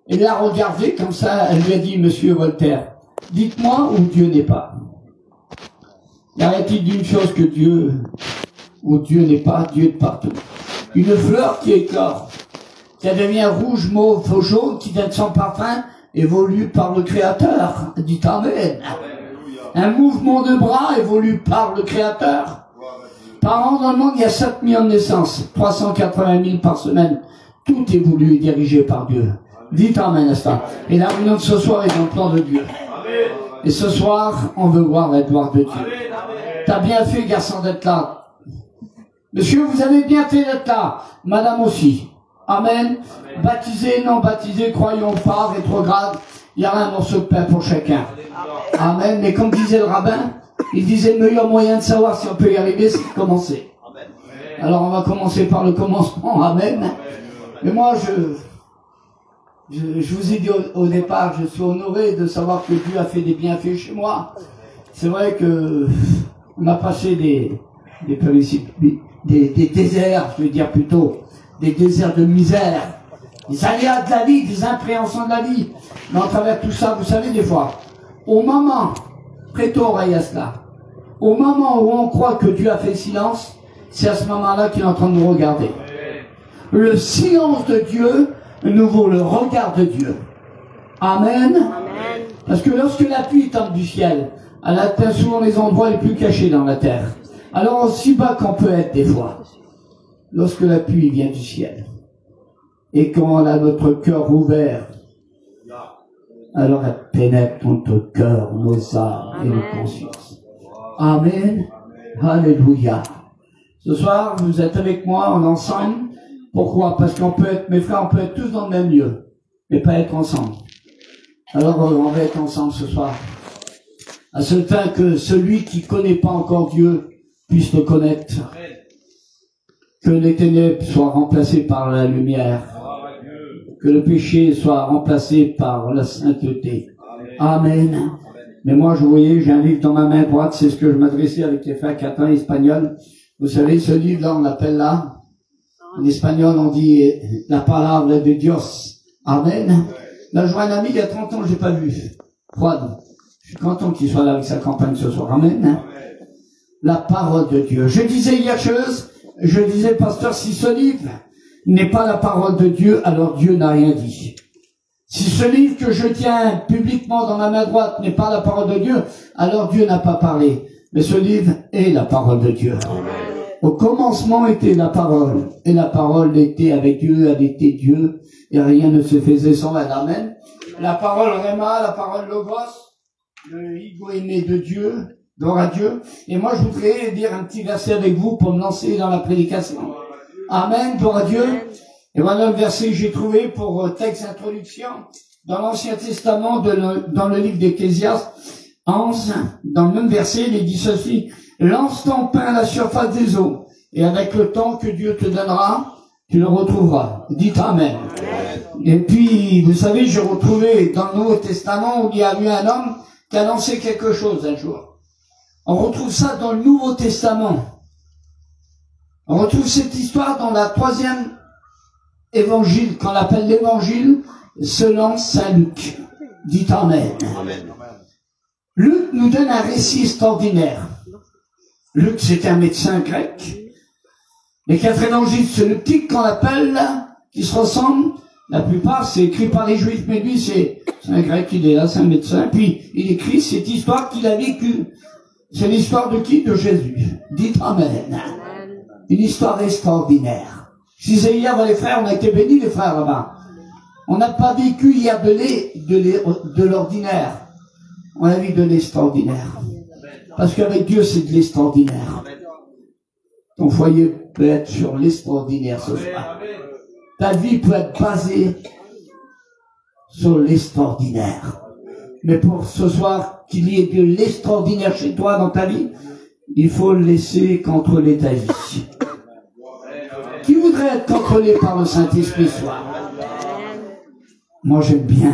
Elle l'a regardé comme ça, elle lui a dit, Monsieur Voltaire, dites-moi où Dieu n'est pas. Y a-t-il d'une chose que Dieu, où Dieu n'est pas, Dieu est partout. Une fleur qui éclore, qui devient rouge, mauve ou jaune, qui donne son parfum, évolue par le Créateur. Dites Amen. Un mouvement de bras évolue par le Créateur. Par an dans le monde, il y a 7 millions de naissances, 380 000 par semaine. Tout est voulu et dirigé par Dieu. Dites Amen à ça. Et la réunion de ce soir est dans le plan de Dieu. Et ce soir, on veut voir la gloire de Dieu. T'as bien fait, garçon, d'être là. Monsieur, vous avez bien fait d'être là. Madame aussi. Amen. Baptisé, non baptisé, croyons pas, rétrograde. Il y a un morceau de pain pour chacun. Amen. Mais comme disait le rabbin, il disait le meilleur moyen de savoir si on peut y arriver, c'est de commencer. Alors on va commencer par le commencement. Amen. Mais moi, je vous ai dit au départ, je suis honoré de savoir que Dieu a fait des bienfaits chez moi. C'est vrai que on a passé des déserts, je veux dire plutôt, des déserts de misère, des aléas de la vie, des impréhensions de la vie. Mais en travers tout ça, vous savez, des fois, au moment, prêtez oreille à cela, au moment où on croit que Dieu a fait silence, c'est à ce moment-là qu'il est en train de nous regarder. Le silence de Dieu nous vaut le regard de Dieu. Amen. Amen. Parce que lorsque la pluie tombe du ciel, elle atteint souvent les endroits les plus cachés dans la terre. Alors aussi bas qu'on peut être des fois, lorsque la pluie vient du ciel, et quand on a notre cœur ouvert, alors elle pénètre notre cœur, nos âmes et nos consciences. Amen. Alléluia. Ce soir, vous êtes avec moi, on est ensemble. Pourquoi? Parce qu'on peut être, mes frères, on peut être tous dans le même lieu, mais pas être ensemble. Alors, on va être ensemble ce soir. À ce temps que celui qui connaît pas encore Dieu puisse le connaître. Que les ténèbres soient remplacées par la lumière. Que le péché soit remplacé par la sainteté. Amen. Mais moi, je voyais, j'ai un livre dans ma main droite, c'est ce que je m'adressais avec les frères catalanes espagnols. Vous savez, ce livre-là, on l'appelle là. En espagnol, on dit la parole de Dios. Amen. Là, je vois un ami, il y a 30 ans, je l'ai pas vu. Juan. Je suis content qu'il soit là avec sa campagne ce soir. Amen. La parole de Dieu. Je disais hier chose, je disais, pasteur, si ce livre n'est pas la parole de Dieu, alors Dieu n'a rien dit. Si ce livre que je tiens publiquement dans ma main droite n'est pas la parole de Dieu, alors Dieu n'a pas parlé. Mais ce livre est la parole de Dieu. Au commencement était la parole, et la parole était avec Dieu, elle était Dieu, et rien ne se faisait sans elle. Amen. La parole Réma, la parole Logos, le Higo aimé de Dieu, gloire à Dieu. Et moi, je voudrais dire un petit verset avec vous pour me lancer dans la prédication. Amen, gloire à Dieu. Et voilà le verset que j'ai trouvé pour texte d'introduction dans l'Ancien Testament, dans le livre d'Ecclésiaste 11, dans le même verset, il est dit ceci: lance ton pain à la surface des eaux, et avec le temps que Dieu te donnera, tu le retrouveras. Dites Amen. Et puis, vous savez, j'ai retrouvé dans le Nouveau Testament où il y a eu un homme qui a lancé quelque chose un jour. On retrouve ça dans le Nouveau Testament. On retrouve cette histoire dans la 3e évangile, qu'on appelle l'évangile selon Saint Luc. Dites Amen. Luc nous donne un récit extraordinaire. Luc, c'est un médecin grec. Les 4 évangiles synoptiques qu'on appelle, qui se ressemblent, la plupart, c'est écrit par les Juifs, mais lui, c'est un grec, il est là, c'est un médecin, puis il écrit cette histoire qu'il a vécue. C'est l'histoire de qui? De Jésus. Dites Amen. Une histoire extraordinaire. Je disais hier, les frères, on a été bénis, les frères, là-bas. On n'a pas vécu hier de l'ordinaire. On a vu de l'extraordinaire. Parce qu'avec Dieu, c'est de l'extraordinaire. Ton foyer peut être sur l'extraordinaire ce soir. Ta vie peut être basée sur l'extraordinaire. Mais pour ce soir, qu'il y ait de l'extraordinaire chez toi dans ta vie, il faut le laisser contrôler ta vie. Qui voudrait être contrôlé par le Saint-Esprit ce soir? Moi, j'aime bien.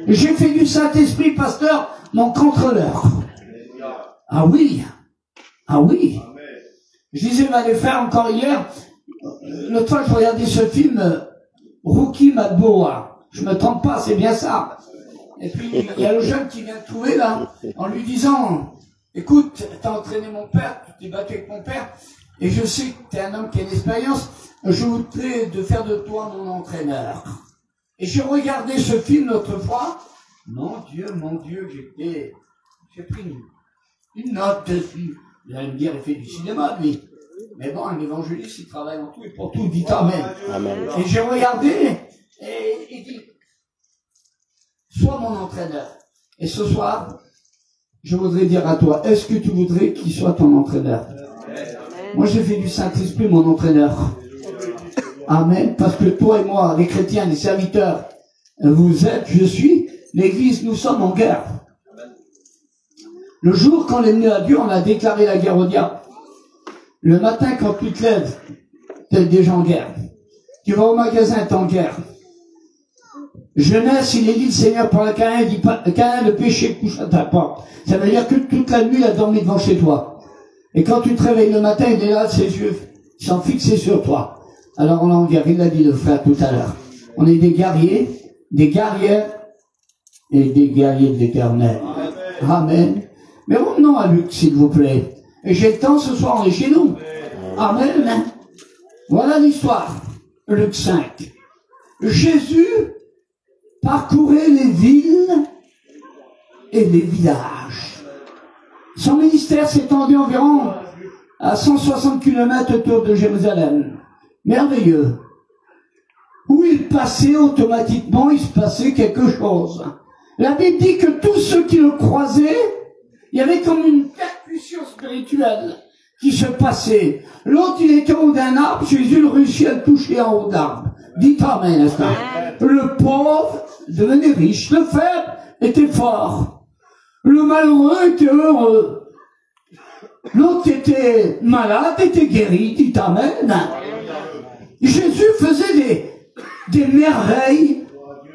J'ai fait du Saint-Esprit, pasteur, mon contrôleur. Ah oui. Ah oui. Je disais, va les faire encore hier. L'autre fois, je regardais ce film, Rocky Balboa. Je me trompe pas, c'est bien ça. Et puis, il y a le jeune qui vient de trouver là, en lui disant, écoute, t'as entraîné mon père, tu t'es battu avec mon père, et je sais que t'es un homme qui a une expérience, je voudrais de faire de toi mon entraîneur. Et j'ai regardé ce film l'autre fois, mon Dieu, j'ai pris une note dessus. Vous allez me dire, il fait du cinéma, lui. Mais bon, un évangéliste, il travaille en tout et pour tout, dit Amen. Amen. Et j'ai regardé, et il dit, sois mon entraîneur. Et ce soir, je voudrais dire à toi, est-ce que tu voudrais qu'il soit ton entraîneur? Moi, j'ai fait du Saint-Esprit mon entraîneur. Amen. Parce que toi et moi, les chrétiens, les serviteurs, vous êtes, je suis, l'Église, nous sommes en guerre. Le jour qu'on est venu à Dieu, on a déclaré la guerre au diable. Le matin, quand tu te lèves, t'es déjà en guerre. Tu vas au magasin, t'es en guerre. Jeunesse, il est dit, le Seigneur parle à Caïn, il dit, Caïn, le péché couche à ta porte. Ça veut dire que toute la nuit, il a dormi devant chez toi. Et quand tu te réveilles le matin, il est là, ses yeux, ils sont fixés sur toi. Alors on est en guerre, il l'a dit le frère tout à l'heure. On est des guerriers, des guerrières, et des guerriers de l'éternel. Amen. Mais revenons à Luc, s'il vous plaît. Et j'ai le temps, ce soir, on est chez nous. Amen. Voilà l'histoire. Luc 5. Jésus parcourait les villes et les villages. Son ministère s'étendait environ à 160 km autour de Jérusalem. Merveilleux. Où il passait automatiquement, il se passait quelque chose. La Bible dit que tous ceux qui le croisaient, il y avait comme une percussion spirituelle qui se passait. L'autre, il était en haut d'un arbre, Jésus réussit à le toucher en haut de l'arbre. Dites Amen, n'est-ce pas? Le pauvre devenait riche, le faible était fort, le malheureux était heureux, l'autre était malade, était guéri. Dites Amen. Jésus faisait des merveilles.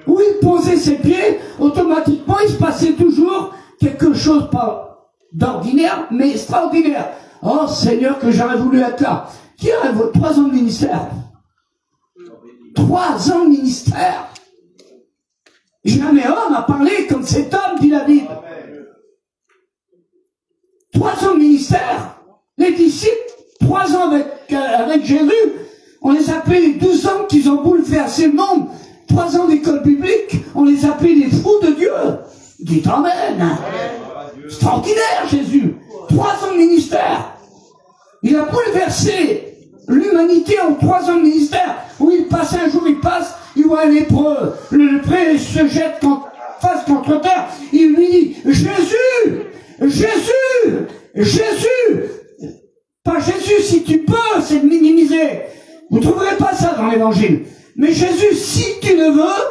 Où il posait ses pieds, automatiquement, il se passait toujours quelque chose pas d'ordinaire, mais extraordinaire. Oh Seigneur, que j'aurais voulu être là. Qui a 3 ans de ministère? 3 ans de ministère. Jamais homme a parlé comme cet homme, dit la Bible. 3 ans de ministère. Les disciples, 3 ans avec Jésus, on les appelait les 12 hommes qui ont bouleversé le monde. 3 ans d'école biblique, on les appelait les fous de Dieu. Dites Amen. Extraordinaire, Jésus. 3 ans de ministère. Il a bouleversé l'humanité en 3 ans de ministère. Où il passe un jour, il passe, il voit un lépreux. Le lépreux se jette face contre terre. Il lui dit, Jésus, Jésus, Jésus. Pas Jésus, si tu peux, c'est de minimiser. Vous ne trouverez pas ça dans l'évangile. Mais Jésus, si tu le veux,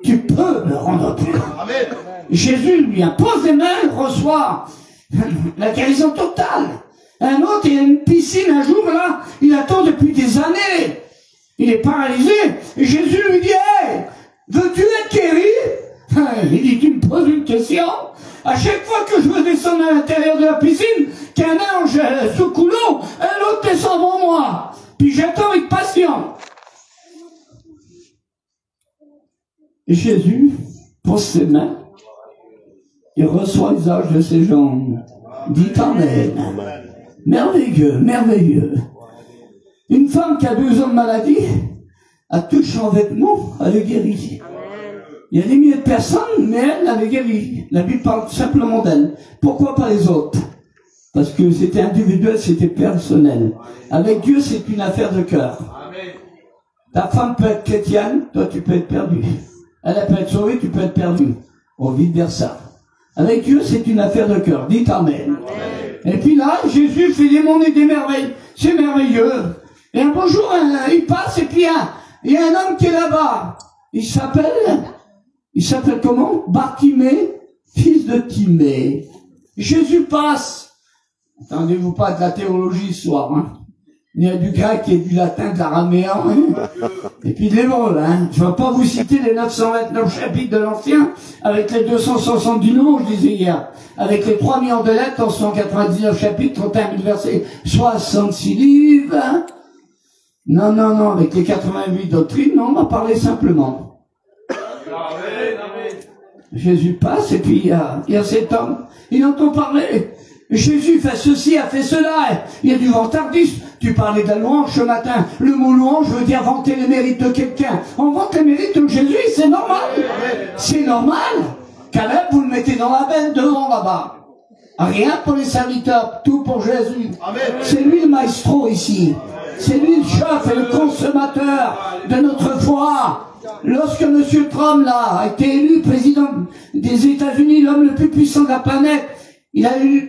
tu peux me rendre pur. Amen. Jésus lui impose les mains, reçoit la guérison totale. Un autre, il a une piscine un jour là, il attend depuis des années. Il est paralysé. Et Jésus lui dit, hey, veux-tu être guéri? Il dit, tu me poses une question. À chaque fois que je veux descendre à l'intérieur de la piscine, qu'un ange secoue l'eau, un autre descend devant moi. Puis j'attends avec patience. Et Jésus pose ses mains, il reçoit l'usage de ses jambes. Dites Amen. Merveilleux, merveilleux. Une femme qui a 2 ans de maladie, a touché son vêtement, elle est guérie. Il y a des milliers de personnes, mais elle est guérie. La Bible parle simplement d'elle. Pourquoi pas les autres? Parce que c'était individuel, c'était personnel. Avec Dieu, c'est une affaire de cœur. Ta femme peut être chrétienne, toi tu peux être perdu. Elle peut être sauvée, tu peux être perdu. Au vice versa. Avec Dieu, c'est une affaire de cœur. Dites Amen. Et puis là, Jésus fait des mondes et des merveilles. C'est merveilleux. Et un beau jour, il passe, et puis il y a un homme qui est là-bas. Il s'appelle comment? Bartimée, fils de Timée. Jésus passe. Attendez-vous pas de la théologie ce soir, hein. Il y a du grec et du latin, de l'araméen, hein. Et puis de l'hébreu, hein. Je ne vais pas vous citer les 929 chapitres de l'Ancien, avec les 270 noms, je disais hier, avec les 3 millions de lettres, 199 chapitres, 31 000 versets, 66 livres, hein. Non, avec les 88 doctrines, non, on va parler simplement. Jésus passe et puis il y a cet homme, il entend parler. Jésus fait ceci, a fait cela. Il y a du vantardisme. Tu parlais de la louange ce matin. Le mot louange veut dire vanter les mérites de quelqu'un. On vante les mérites de Jésus, c'est normal. C'est normal. Caleb, vous le mettez dans la benne devant là-bas. Rien pour les serviteurs, tout pour Jésus. C'est lui le maestro ici. C'est lui le chef et le consommateur de notre foi. Lorsque M. Trump là, a été élu président des États-Unis, l'homme le plus puissant de la planète, il a eu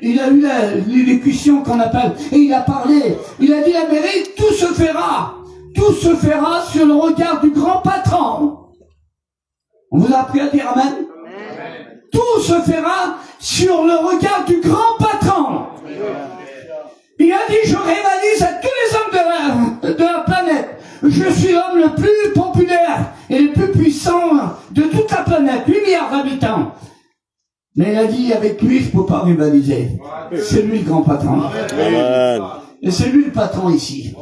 l'élocution qu'on appelle, et il a parlé. Il a dit l'Amérique, tout se fera. Tout se fera sur le regard du grand patron. On vous a appris à dire Amen? Tout se fera sur le regard du grand patron. Il a dit, je rivalise à tous les hommes de la planète. Je suis l'homme le plus populaire et le plus puissant de toute la planète, 8 milliards d'habitants. Mais il a dit, avec lui, je ne peux pas rivaliser. C'est lui le grand patron. Et c'est lui le patron ici.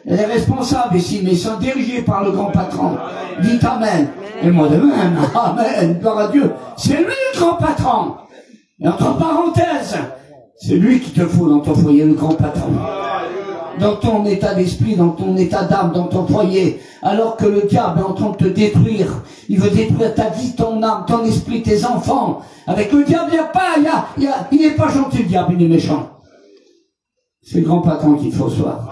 Elle est responsable ici, mais ils sont dirigés par le grand patron. Dites Amen. Et moi de même. Amen. Gloire à Dieu. C'est lui le grand patron. Et entre parenthèses, c'est lui qu'il te faut dans ton foyer, le grand patron. Dans ton état d'esprit, dans ton état d'âme, dans ton foyer, alors que le diable est en train de te détruire. Il veut détruire ta vie, ton âme, ton esprit, tes enfants. Avec le diable, il n'est pas gentil, le diable, il est méchant. C'est le grand patron qu'il faut soir.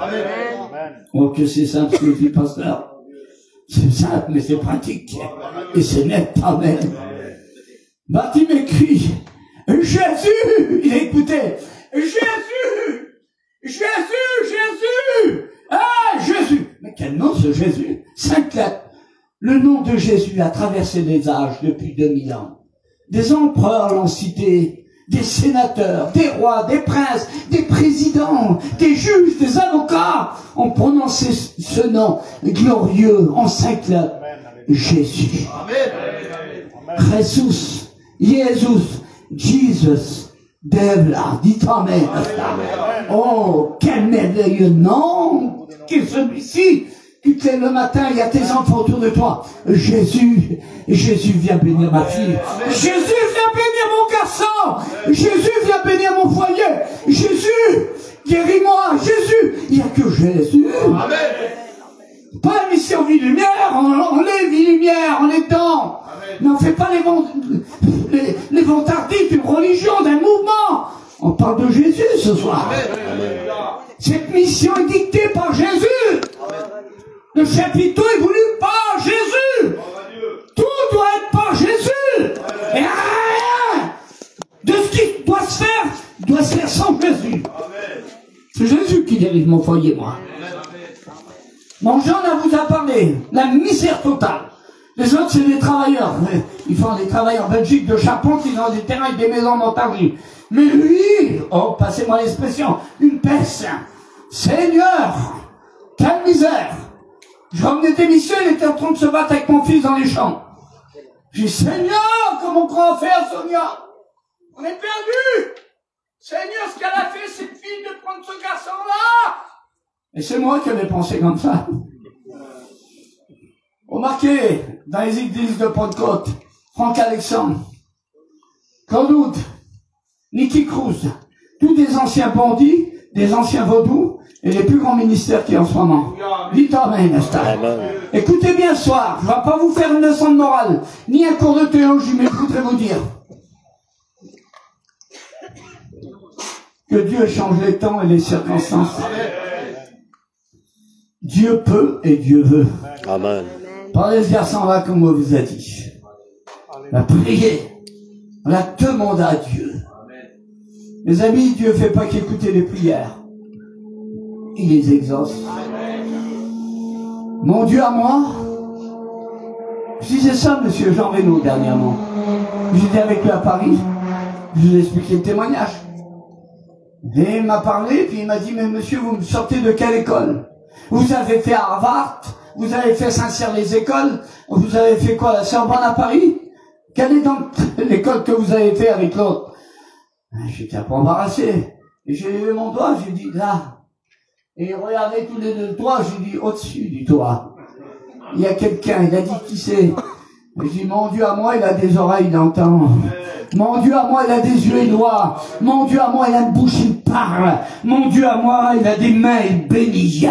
Oh, que c'est simple ce que dit pasteur. C'est simple, mais c'est pratique. Et c'est net. Amen. Bartimée crie, Jésus! Il a écouté. Jésus! Jésus! Jésus! Ah, Jésus! Mais quel nom ce Jésus? 5 lettres. Le nom de Jésus a traversé les âges depuis 2000 ans. Des empereurs l'ont cité, des sénateurs, des rois, des princes, des présidents, des juges, des avocats ont prononcé ce nom glorieux en 5 lettres. Jésus. Jesus, Jesus, Jesus, Devla, dites Amen. Oh, quel merveilleux nom qu'est celui-ci. Tu te lèves le matin, il y a tes enfants autour de toi. Jésus, Jésus vient bénir ma fille. Jésus vient bénir mon garçon. Jésus vient bénir mon foyer. Jésus, guéris-moi. Jésus, il n'y a que Jésus. Amen. Pas la mission vie lumière, on est vie lumière, on est dedans. N'en fais pas les vantardistes d'une religion, d'un mouvement. On parle de Jésus ce soir. Amen. Cette mission est dictée par Jésus. Amen. Le chapiteau est voulu par Jésus. Tout doit être par Jésus. Et rien de ce qui doit se faire sans Jésus. C'est Jésus qui dirige mon foyer, moi. Mon Jean vous a parlé. La misère totale. Les autres, c'est des travailleurs. Ils font des travailleurs en Belgique de charpente, ils ont des terrains et des maisons montages. Mais lui, oh, passez-moi l'expression, une peste. Seigneur, quelle misère. Je ramenais des missions, il était en train de se battre avec mon fils dans les champs. J'ai dit, Seigneur, comment on croit faire, Sonia? On est perdu. Seigneur, ce qu'elle a fait, cette fille, de prendre ce garçon-là. Et c'est moi qui avais pensé comme ça. Remarquez, dans les églises de Pentecôte, Franck Alexandre, Claude, Nicky Cruz, tous des anciens bandits, des anciens vaudous, et les plus grands ministères qui en ce moment. Dites Amen, écoutez bien ce soir, je ne vais pas vous faire une leçon de morale, ni un cours de théologie, mais je voudrais vous dire que Dieu change les temps et les circonstances. Dieu peut et Dieu veut. Amen. Parlez ce garçon-là comme on vous a dit. On a prié, on a demandé à Dieu. Mes amis, Dieu ne fait pas qu'écouter les prières. Il les exauce. Mon Dieu à moi, je disais ça, monsieur Jean Reynaud, dernièrement. J'étais avec lui à Paris, je vous ai expliqué le témoignage. Et il m'a parlé, puis il m'a dit, mais monsieur, vous me sortez de quelle école? Vous avez fait Harvard, vous avez fait Saint-Cyr-les-Écoles, vous avez fait quoi, la Sorbonne à Paris? Quelle est donc l'école que vous avez fait avec l'autre? J'étais un peu embarrassé. Et j'ai levé mon doigt, j'ai dit, là. Et regardez tous les deux toits, j'ai dit, au-dessus du toit. Il y a quelqu'un, il a dit, qui c'est? Et je dis, mon Dieu à moi, il a des oreilles, il entend. Mon Dieu à moi, il a des yeux, il voit. Mon Dieu à moi, il a une bouche, il parle. Mon Dieu à moi, il a des mains, il bénit.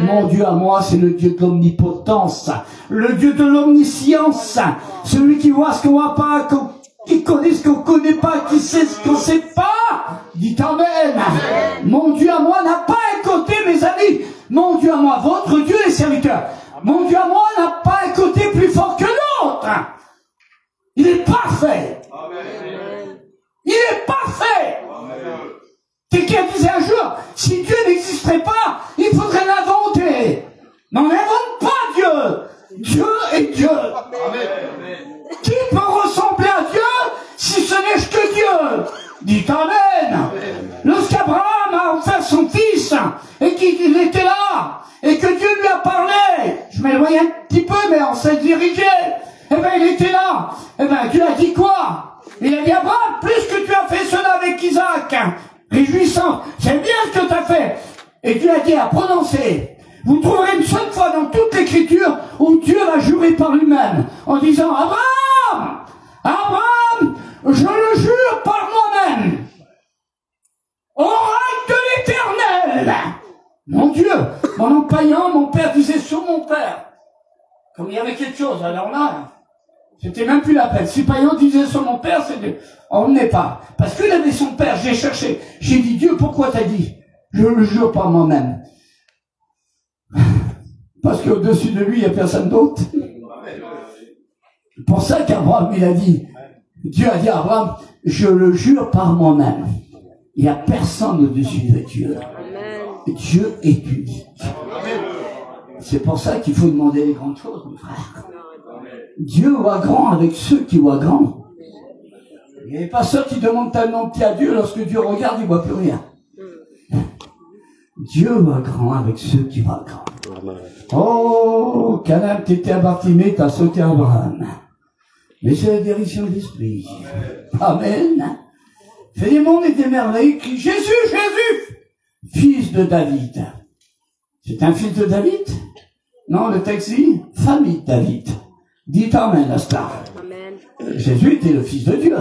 Mon Dieu à moi, c'est le Dieu de l'omnipotence, le Dieu de l'omniscience, celui qui voit ce qu'on voit pas, qui connaît ce qu'on connaît pas, qui sait ce qu'on sait pas. Dites Amen. Mon Dieu à moi n'a pas un côté, mes amis. Mon Dieu à moi, votre Dieu est serviteur. Mon Dieu à moi n'a pas un côté plus fort que l'autre. Il est parfait. Il est parfait. Quelqu'un disait un jour, si Dieu n'existerait pas, il faudrait l'inventer. Mais on n'invente pas Dieu. Dieu est Dieu. Qui peut ressembler à Dieu si ce n'est que Dieu? Dites Amen. Lorsqu'Abraham a offert son fils et qu'il était là et que Dieu lui a parlé, je m'éloigne un petit peu mais on s'est dirigé, eh bien il était là, eh bien Dieu a dit quoi? Il a dit Abraham, plus que tu as fait cela avec Isaac, réjouissant, c'est bien ce que tu as fait. Et Dieu a dit à prononcer. Vous trouverez une seule fois dans toute l'écriture où Dieu va jurer par lui-même en disant Abraham, Abraham, je le jure par moi-même, au règne de l'Éternel. Mon Dieu, mon empaillant, mon père disait sur mon père. Comme il y avait quelque chose, alors là, c'était même plus la peine. Si Payan disait sur mon père, on n'est pas. Parce qu'il avait son père, j'ai cherché. J'ai dit, Dieu, pourquoi t'as dit? Je le jure par moi-même. Parce qu'au-dessus de lui, il n'y a personne d'autre. C'est pour ça qu'Abraham, il a dit, Dieu a dit à Abraham, je le jure par moi-même. Il n'y a personne au-dessus de Dieu. Dieu est unique. C'est pour ça qu'il faut demander les grandes choses, mes frères. Dieu voit grand avec ceux qui voient grand. Il n'y a pas ceux qui demandent tellement de pied à Dieu, lorsque Dieu regarde, il ne voit plus rien. Dieu voit grand avec ceux qui voient grand. Oh, Canaan, t'étais à Bartimée, t'as sauté à Abraham. Mais c'est la direction de l'esprit. Amen. Fais des mondes et des merveilles, crie Jésus, Jésus, fils de David. C'est un fils de David? Non, le texte dit famille de David. Dites Amen, la star. Amen. Jésus était le fils de Dieu.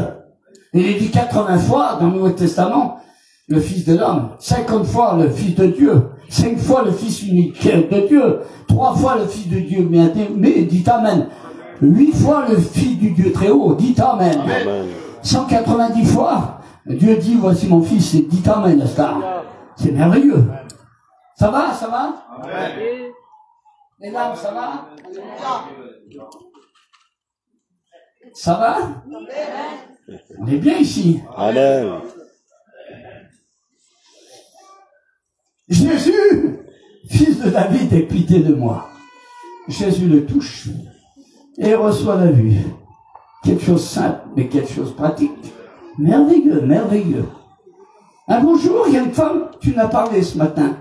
Il est dit 80 fois dans le Nouveau Testament, le fils de l'homme. 50 fois le fils de Dieu. 5 fois le fils unique de Dieu. 3 fois le fils de Dieu. Mais dites Amen. 8 fois le fils du Dieu très haut. Dites Amen. Amen. 190 fois, Dieu dit, voici mon fils. Et dites Amen, la star. C'est merveilleux. Ça va, ça va? Amen. Les dames, ça va? Ça va? On est bien ici. Amen. Jésus, fils de David, aie pitié de moi. Jésus le touche et reçoit la vue. Quelque chose simple, mais quelque chose pratique. Merveilleux, merveilleux. Un bonjour, il y a une femme, tu n'as parlé ce matin.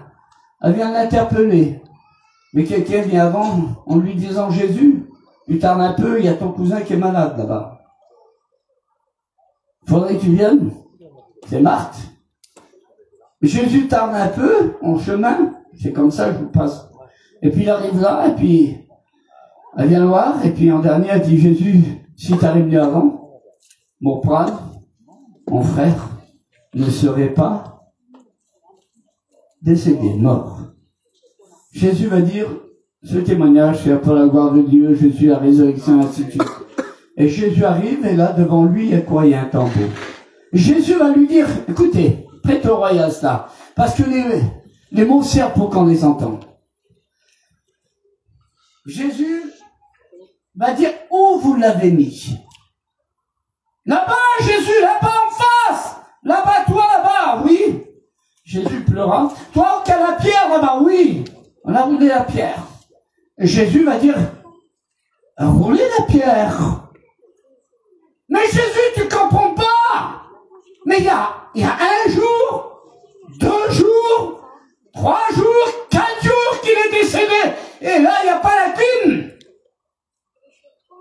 Elle vient l'interpeller. Mais quelqu'un vient avant, en lui disant, Jésus, tu tardes un peu, il y a ton cousin qui est malade là-bas. Faudrait que tu viennes. C'est Marthe. Jésus tarde un peu, en chemin, c'est comme ça, je vous passe. Et puis il arrive là, et puis elle vient le voir, et puis en dernier, elle dit, Jésus, si tu arrives mieux avant, mon prêtre, mon frère, ne serait pas décédé, mort. Jésus va dire, ce témoignage fait pour la gloire de Dieu, je suis la résurrection, ainsi de suite. Et Jésus arrive, et là, devant lui, il y a quoi? Il y a un tambour. Jésus va lui dire, écoutez, prête au royal là, parce que les mots servent pour qu'on les entende. Jésus va dire, où vous l'avez mis? Là-bas, Jésus, là-bas en face! Là-bas, toi, là-bas, oui. Jésus pleura. Toi, qui as la pierre, là-bas, oui. On a roulé la pierre. Et Jésus va dire, roulez la pierre. Mais Jésus, tu comprends pas. Mais il y a un jour, 2 jours, 3 jours, 4 jours qu'il est décédé. Et là, il n'y a pas la clim.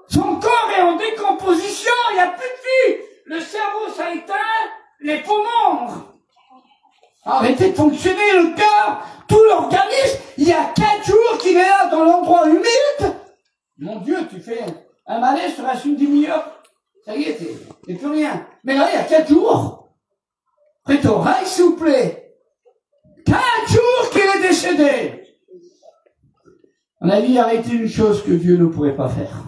Son corps est en décomposition, il n'y a plus de vie. Le cerveau s'est éteint, les poumons. Arrêtez de fonctionner, le cœur, tout l'organisme. Il y a 4 jours qu'il est là dans l'endroit humide. Mon Dieu, tu fais un Allez, je te reste une demi-heure. Ça y est, t'es plus rien. Mais là, il y a 4 jours. Prêtez oreille, s'il vous plaît. 4 jours qu'il est décédé. On a dit arrêter une chose que Dieu ne pourrait pas faire.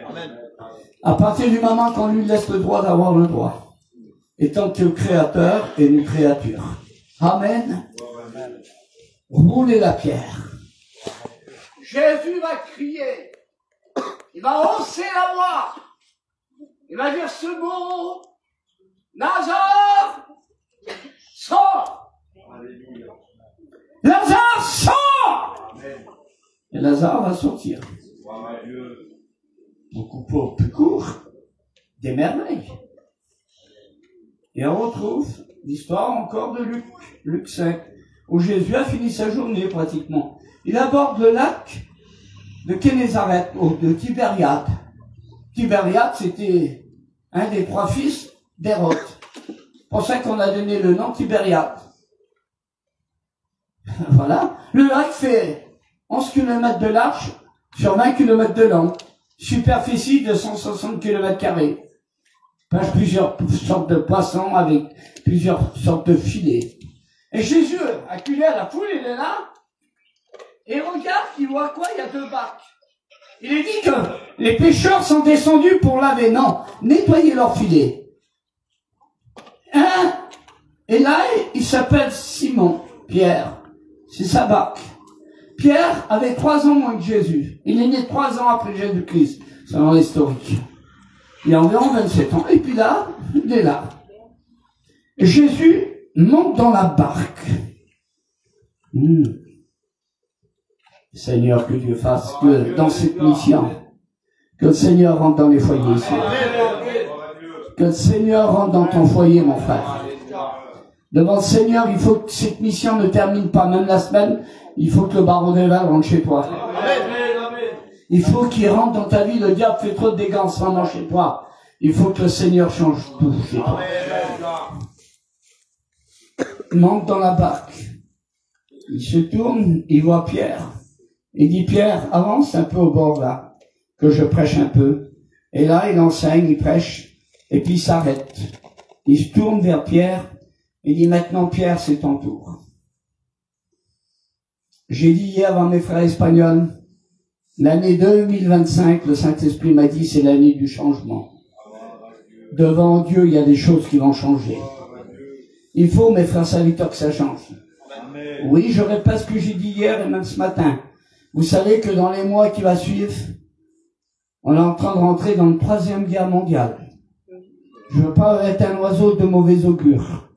Amen. À partir du moment qu'on lui laisse le droit d'avoir le droit. Étant que créateur et une créature. Amen. Roulez la pierre. Jésus va crier. Il va hausser la voix. Il va dire ce mot. Lazare, sors. Lazare, sors. Et Lazare va sortir. Beaucoup plus court. Des merveilles. Et on retrouve l'histoire encore de Luc 5, où Jésus a fini sa journée pratiquement. Il aborde le lac de Génézareth, de Tibériade. Tibériade, c'était un des 3 fils d'Hérode. C'est pour ça qu'on a donné le nom Tibériade. Voilà. Le lac fait 11 km de large sur 20 km de long. Superficie de 160 km². Pêche plusieurs sortes de poissons avec plusieurs sortes de filets. Et Jésus, acculé à la foule, il est là. Et regarde, il voit quoi? Il y a 2 barques. Il est dit que les pêcheurs sont descendus pour laver. Non, nettoyer leurs filets. Et là, il s'appelle Simon, Pierre. C'est sa barque. Pierre avait 3 ans moins que Jésus. Il est né 3 ans après Jésus-Christ, selon l'historique. Il a environ 27 ans. Et puis là, il est là. Jésus monte dans la barque. Seigneur, que Dieu fasse que dans cette mission, que le Seigneur rentre dans les foyers ici. Que le Seigneur rentre dans ton foyer, mon frère. Devant le Seigneur, il faut que cette mission ne termine pas, même la semaine. Il faut que le baron d'Eval rentre chez toi. Il faut qu'il rentre dans ta vie. Le diable fait trop de dégâts en ce moment chez toi. Il faut que le Seigneur change tout chez toi. Il monte dans la barque. Il se tourne, il voit Pierre. Il dit, Pierre, avance un peu au bord là, que je prêche un peu. Et là, il enseigne, il prêche, et puis il s'arrête. Il se tourne vers Pierre, et dit, maintenant Pierre, c'est ton tour. J'ai dit hier à mes frères espagnols, l'année 2025, le Saint-Esprit m'a dit, c'est l'année du changement. Devant Dieu, il y a des choses qui vont changer. Il faut, mes frères serviteurs, que ça change. Oui, je répète ce que j'ai dit hier et même ce matin. Vous savez que dans les mois qui vont suivre, on est en train de rentrer dans la 3e guerre mondiale. Je veux pas être un oiseau de mauvais augure.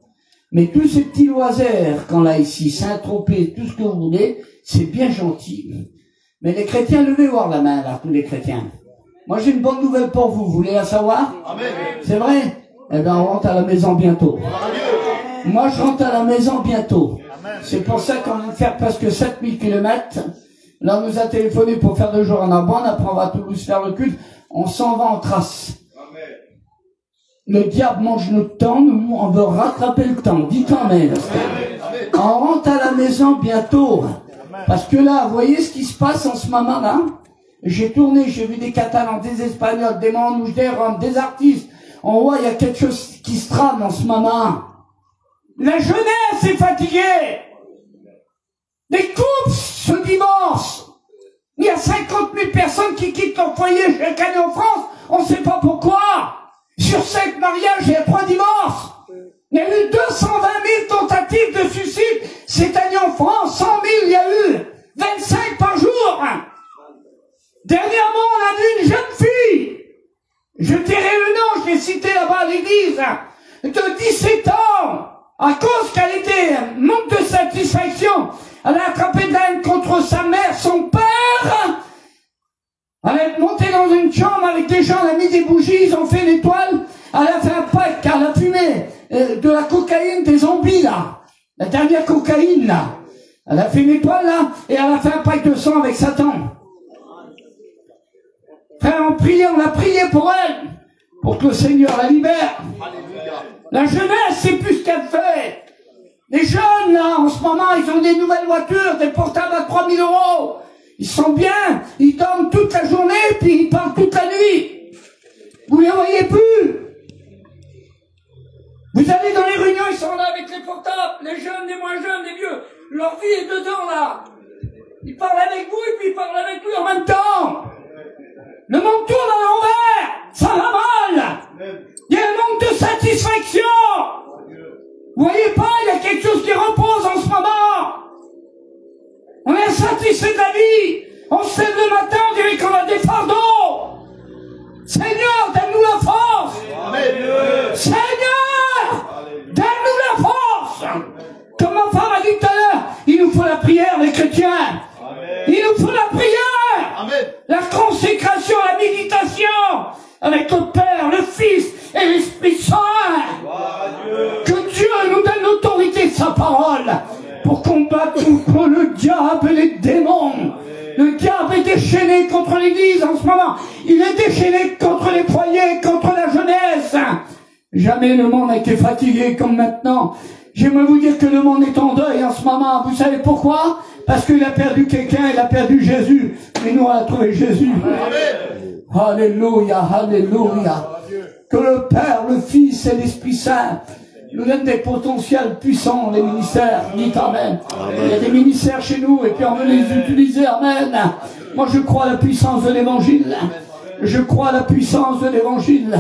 Mais tous ces petits loisirs, quand là, ici, Saint-Tropez, tout ce que vous voulez, c'est bien gentil. Mais les chrétiens, levez voir la main, là, tous les chrétiens. Moi, j'ai une bonne nouvelle pour vous. Vous voulez la savoir? C'est vrai? Eh bien, on rentre à la maison bientôt. Moi, je rentre à la maison bientôt. C'est pour ça qu'on vient de faire presque 7000 km. Là, on nous a téléphoné pour faire 2 jours en Arbonne. Après, on va à Toulouse faire le culte. On s'en va en trace. Le diable mange notre temps. Nous, on veut rattraper le temps. Dites amen. On rentre à la maison bientôt. Parce que là, vous voyez ce qui se passe en ce moment-là? J'ai tourné, j'ai vu des Catalans, des Espagnols, des Manouches, des Roms, des artistes. On voit, il y a quelque chose qui se trame en ce moment. La jeunesse est fatiguée. Les couples se divorcent. Il y a 50 000 personnes qui quittent leur foyer chaque année en France. On ne sait pas pourquoi. Sur 5 mariages, il y a 3 divorces. Il y a eu 220 000 tentatives de suicide cette année en France. 100 000, il y a eu 25 par jour. Dernièrement, on a vu une jeune fille. Je dirai le nom, je l'ai cité là-bas à l'église. De 17 ans. À cause qu'elle était manque de satisfaction. Elle a attrapé de la haine contre sa mère, son père. Elle est montée dans une chambre avec des gens, elle a mis des bougies, ils ont fait une étoile. Elle a fait un pack, elle a fumé de la cocaïne des zombies, là. La dernière cocaïne, là. Elle a fait une étoile, là, et elle a fait un pack de sang avec Satan. Frère, on a prié pour elle, pour que le Seigneur la libère. La jeunesse, c'est plus ce qu'elle fait. Les jeunes, là, en ce moment, ils ont des nouvelles voitures, des portables à 3 000 €. Ils sont bien, ils dorment toute la journée, puis ils parlent toute la nuit. Vous ne les voyez plus. Vous allez dans les réunions, ils sont là avec les portables, les jeunes, les moins jeunes, les vieux. Leur vie est dedans, là. Ils parlent avec vous et puis ils parlent avec lui en même temps. Le monde tourne à l'envers. Ça va mal. Il y a un manque de satisfaction. Vous voyez pas, il y a quelque chose qui repose en ce moment. On est insatisfait de la vie. On se lève le matin, on dirait qu'on a des fardeaux. Seigneur, donne-nous la force. Amen. Seigneur, donne-nous la force. Comme ma femme a dit tout à l'heure, il nous faut la prière, les chrétiens. Amen. Il nous faut la prière. Amen. La consécration, la méditation avec le Père, le Fils et l'Esprit Saint. Que Dieu nous donne l'autorité de sa parole. Amen. Pour combattre contre le diable et les démons. Amen. Le diable est déchaîné contre l'Église en ce moment. Il est déchaîné contre les foyers, contre la jeunesse. Jamais le monde n'a été fatigué comme maintenant. J'aimerais vous dire que le monde est en deuil en ce moment. Vous savez pourquoi? Parce qu'il a perdu quelqu'un, il a perdu Jésus. Mais nous, on a trouvé Jésus. Amen. Alléluia, alléluia. Que le Père, le Fils et l'Esprit Saint nous donnent des potentiels puissants, les ministères. Dites Amen. Amen. Il y a des ministères chez nous et puis on veut les utiliser. Amen. Moi, je crois à la puissance de l'Évangile. Je crois à la puissance de l'Évangile.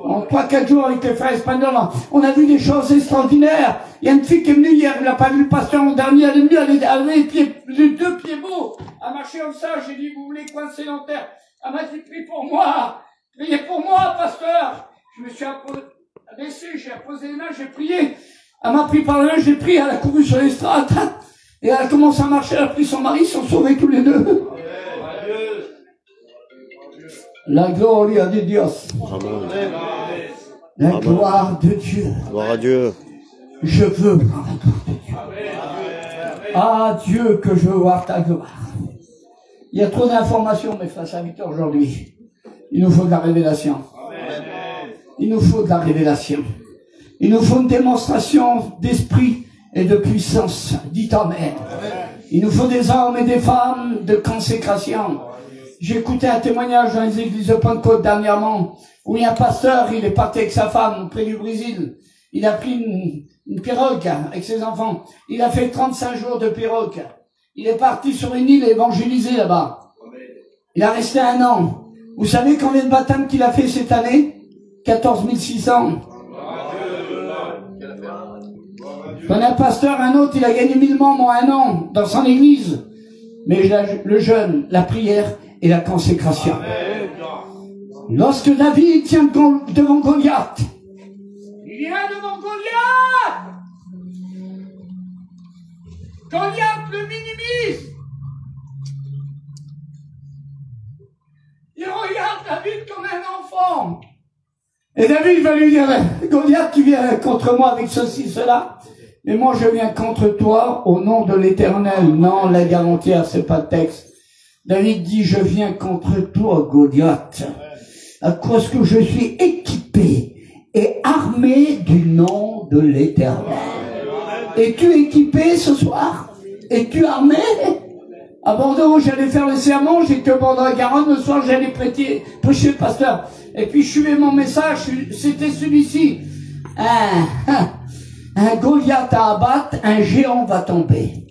En 3-4 jours avec les frères espagnols, on a vu des choses extraordinaires. Il y a une fille qui est venue hier, elle n'a pas vu le pasteur l'an dernier, elle est venue, elle avait les deux pieds beaux, à marcher comme ça. J'ai dit, vous voulez coincer dans terre? Elle m'a dit, priez pour moi, priez pour moi, pasteur. Je me suis abaissé, j'ai posé les mains, j'ai prié. Elle m'a pris par la main, j'ai pris, elle a couru sur les strates. Et elle a commencé à marcher, elle a pris son mari, ils sont sauvés tous les deux. La gloria de Dios. Amen. La Amen. Gloire de Dieu. Gloire à Dieu. Je veux voir la gloire de Dieu. Ah Dieu, que je veux voir ta gloire. Il y a trop d'informations, mes frères serviteurs, aujourd'hui. Il nous faut de la révélation. Amen. Il nous faut de la révélation. Il nous faut une démonstration d'esprit et de puissance. Dites Amen. Amen. Il nous faut des hommes et des femmes de consécration. J'ai écouté un témoignage dans les églises de Pentecôte dernièrement, où il y a un pasteur, il est parti avec sa femme près du Brésil. Il a pris une pirogue avec ses enfants. Il a fait 35 jours de pirogue. Il est parti sur une île évangélisée là-bas. Il a resté 1 an. Vous savez combien de baptêmes qu'il a fait cette année? 14 600. Je connais un pasteur, un autre, il a gagné 1000 membres en 1 an dans son église. Mais le jeûne, la prière et la consécration. Amen. Lorsque David tient devant Goliath, il vient devant Goliath. Goliath le minimise. Il regarde David comme un enfant. Et David va lui dire, Goliath, tu viens contre moi avec ceci, cela. Mais moi, je viens contre toi au nom de l'Éternel. Non, la garantie, c'est pas le texte. David dit, je viens contre toi, Goliath, à cause que je suis équipé et armé du nom de l'Éternel. Es-tu équipé ce soir? Es-tu armé? À Bordeaux, j'allais faire le sermon, j'étais au bord de la Garonne, le soir, j'allais prêcher le pasteur. Et puis, je suivais mon message, c'était celui-ci. Un Goliath à abattre, un géant va tomber.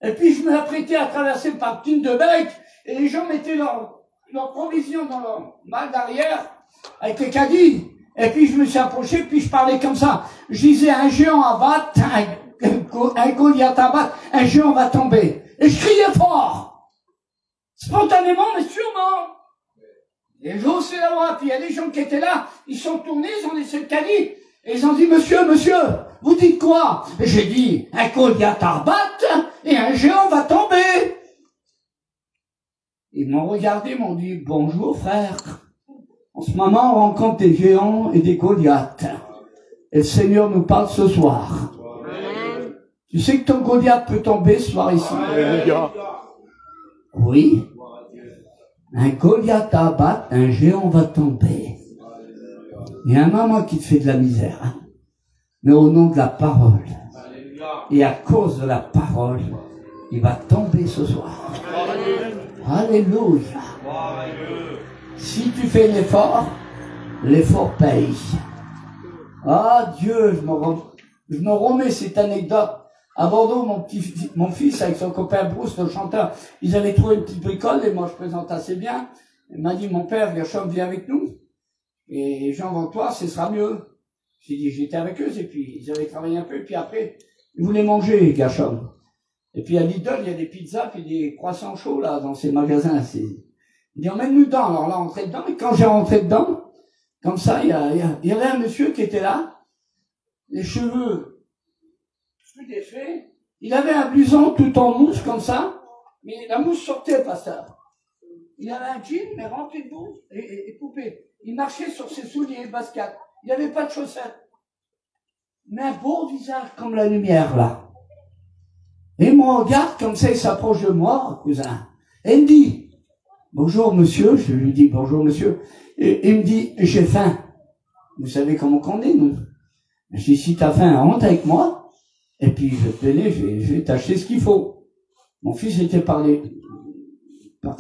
Et puis je me l'apprêtais à traverser le parking de Bec, et les gens mettaient leurs provisions dans leur malle d'arrière, avec les caddies. Et puis je me suis approché, puis je parlais comme ça. Je disais, un géant à battre, un Goliath à battre, un géant va tomber. Et je criais fort. Spontanément, mais sûrement. Et j'ose la voix, puis il y a des gens qui étaient là, ils sont tournés, ils ont laissé le caddie. Et ils ont dit, monsieur, vous dites quoi? Et j'ai dit, un Goliath à battre et un géant va tomber. Ils m'ont regardé, m'ont dit, bonjour frère. En ce moment, on rencontre des géants et des Goliaths. Et le Seigneur nous parle ce soir. Amen. Tu sais que ton Goliath peut tomber ce soir ici? Amen. Oui. Un Goliath à battre, un géant va tomber. Il y a un moment qui te fait de la misère, hein. Mais au nom de la parole, et à cause de la parole, il va tomber ce soir. Alléluia. Si tu fais l'effort paye. Ah Dieu, je me remets cette anecdote. À Bordeaux, mon fils avec son copain Bruce, le chanteur, ils avaient trouvé une petite bricole et moi je présente assez bien. Il m'a dit, mon père, Gershom, viens avec nous. Et Jean, vends toi, ce sera mieux. J'ai dit, j'étais avec eux et puis ils avaient travaillé un peu et puis après, ils voulaient manger, Gershom. Et puis à Lidl, il y a des pizzas puis des croissants chauds là dans ces magasins. Il dit, emmène-nous dedans. Alors là, on rentrait dedans et quand j'ai rentré dedans, comme ça, il y avait un monsieur qui était là, les cheveux plus défaits. Il avait un blouson tout en mousse comme ça, mais la mousse sortait, pasteur. Il avait un jean, mais rempli de boue et coupé. Il marchait sur ses souliers basket. Il n'avait pas de chaussettes. Mais un beau visage comme la lumière, là. Et il me regarde comme ça, il s'approche de moi, cousin. Et il me dit, bonjour monsieur. Je lui dis, bonjour monsieur. Et il me dit, j'ai faim. Vous savez comment qu'on est, nous? Je dis, si t'as faim, rentre avec moi. Et puis, je vais te donner, je vais t'acheter ce qu'il faut. Mon fils était parti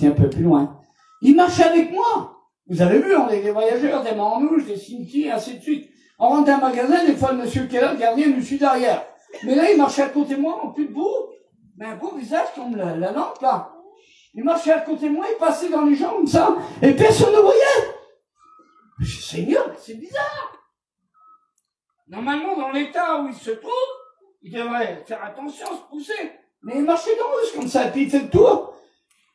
un peu plus loin. Il marchait avec moi. Vous avez vu, on est des voyageurs, des manouches, des cimetières, ainsi de suite. On rentre dans un magasin, des fois, le monsieur qui est là, le gardien, nous suit derrière. Mais là, il marchait à côté de moi, en plus de boue. Mais un beau visage comme la lampe, là. Il marchait à côté de moi, il passait dans les gens comme ça, et personne ne voyait. Je dis, Seigneur, c'est bizarre. Normalement, dans l'état où il se trouve, il devrait faire attention, se pousser. Mais il marchait dans l'eau, comme ça, et puis il fait le tour.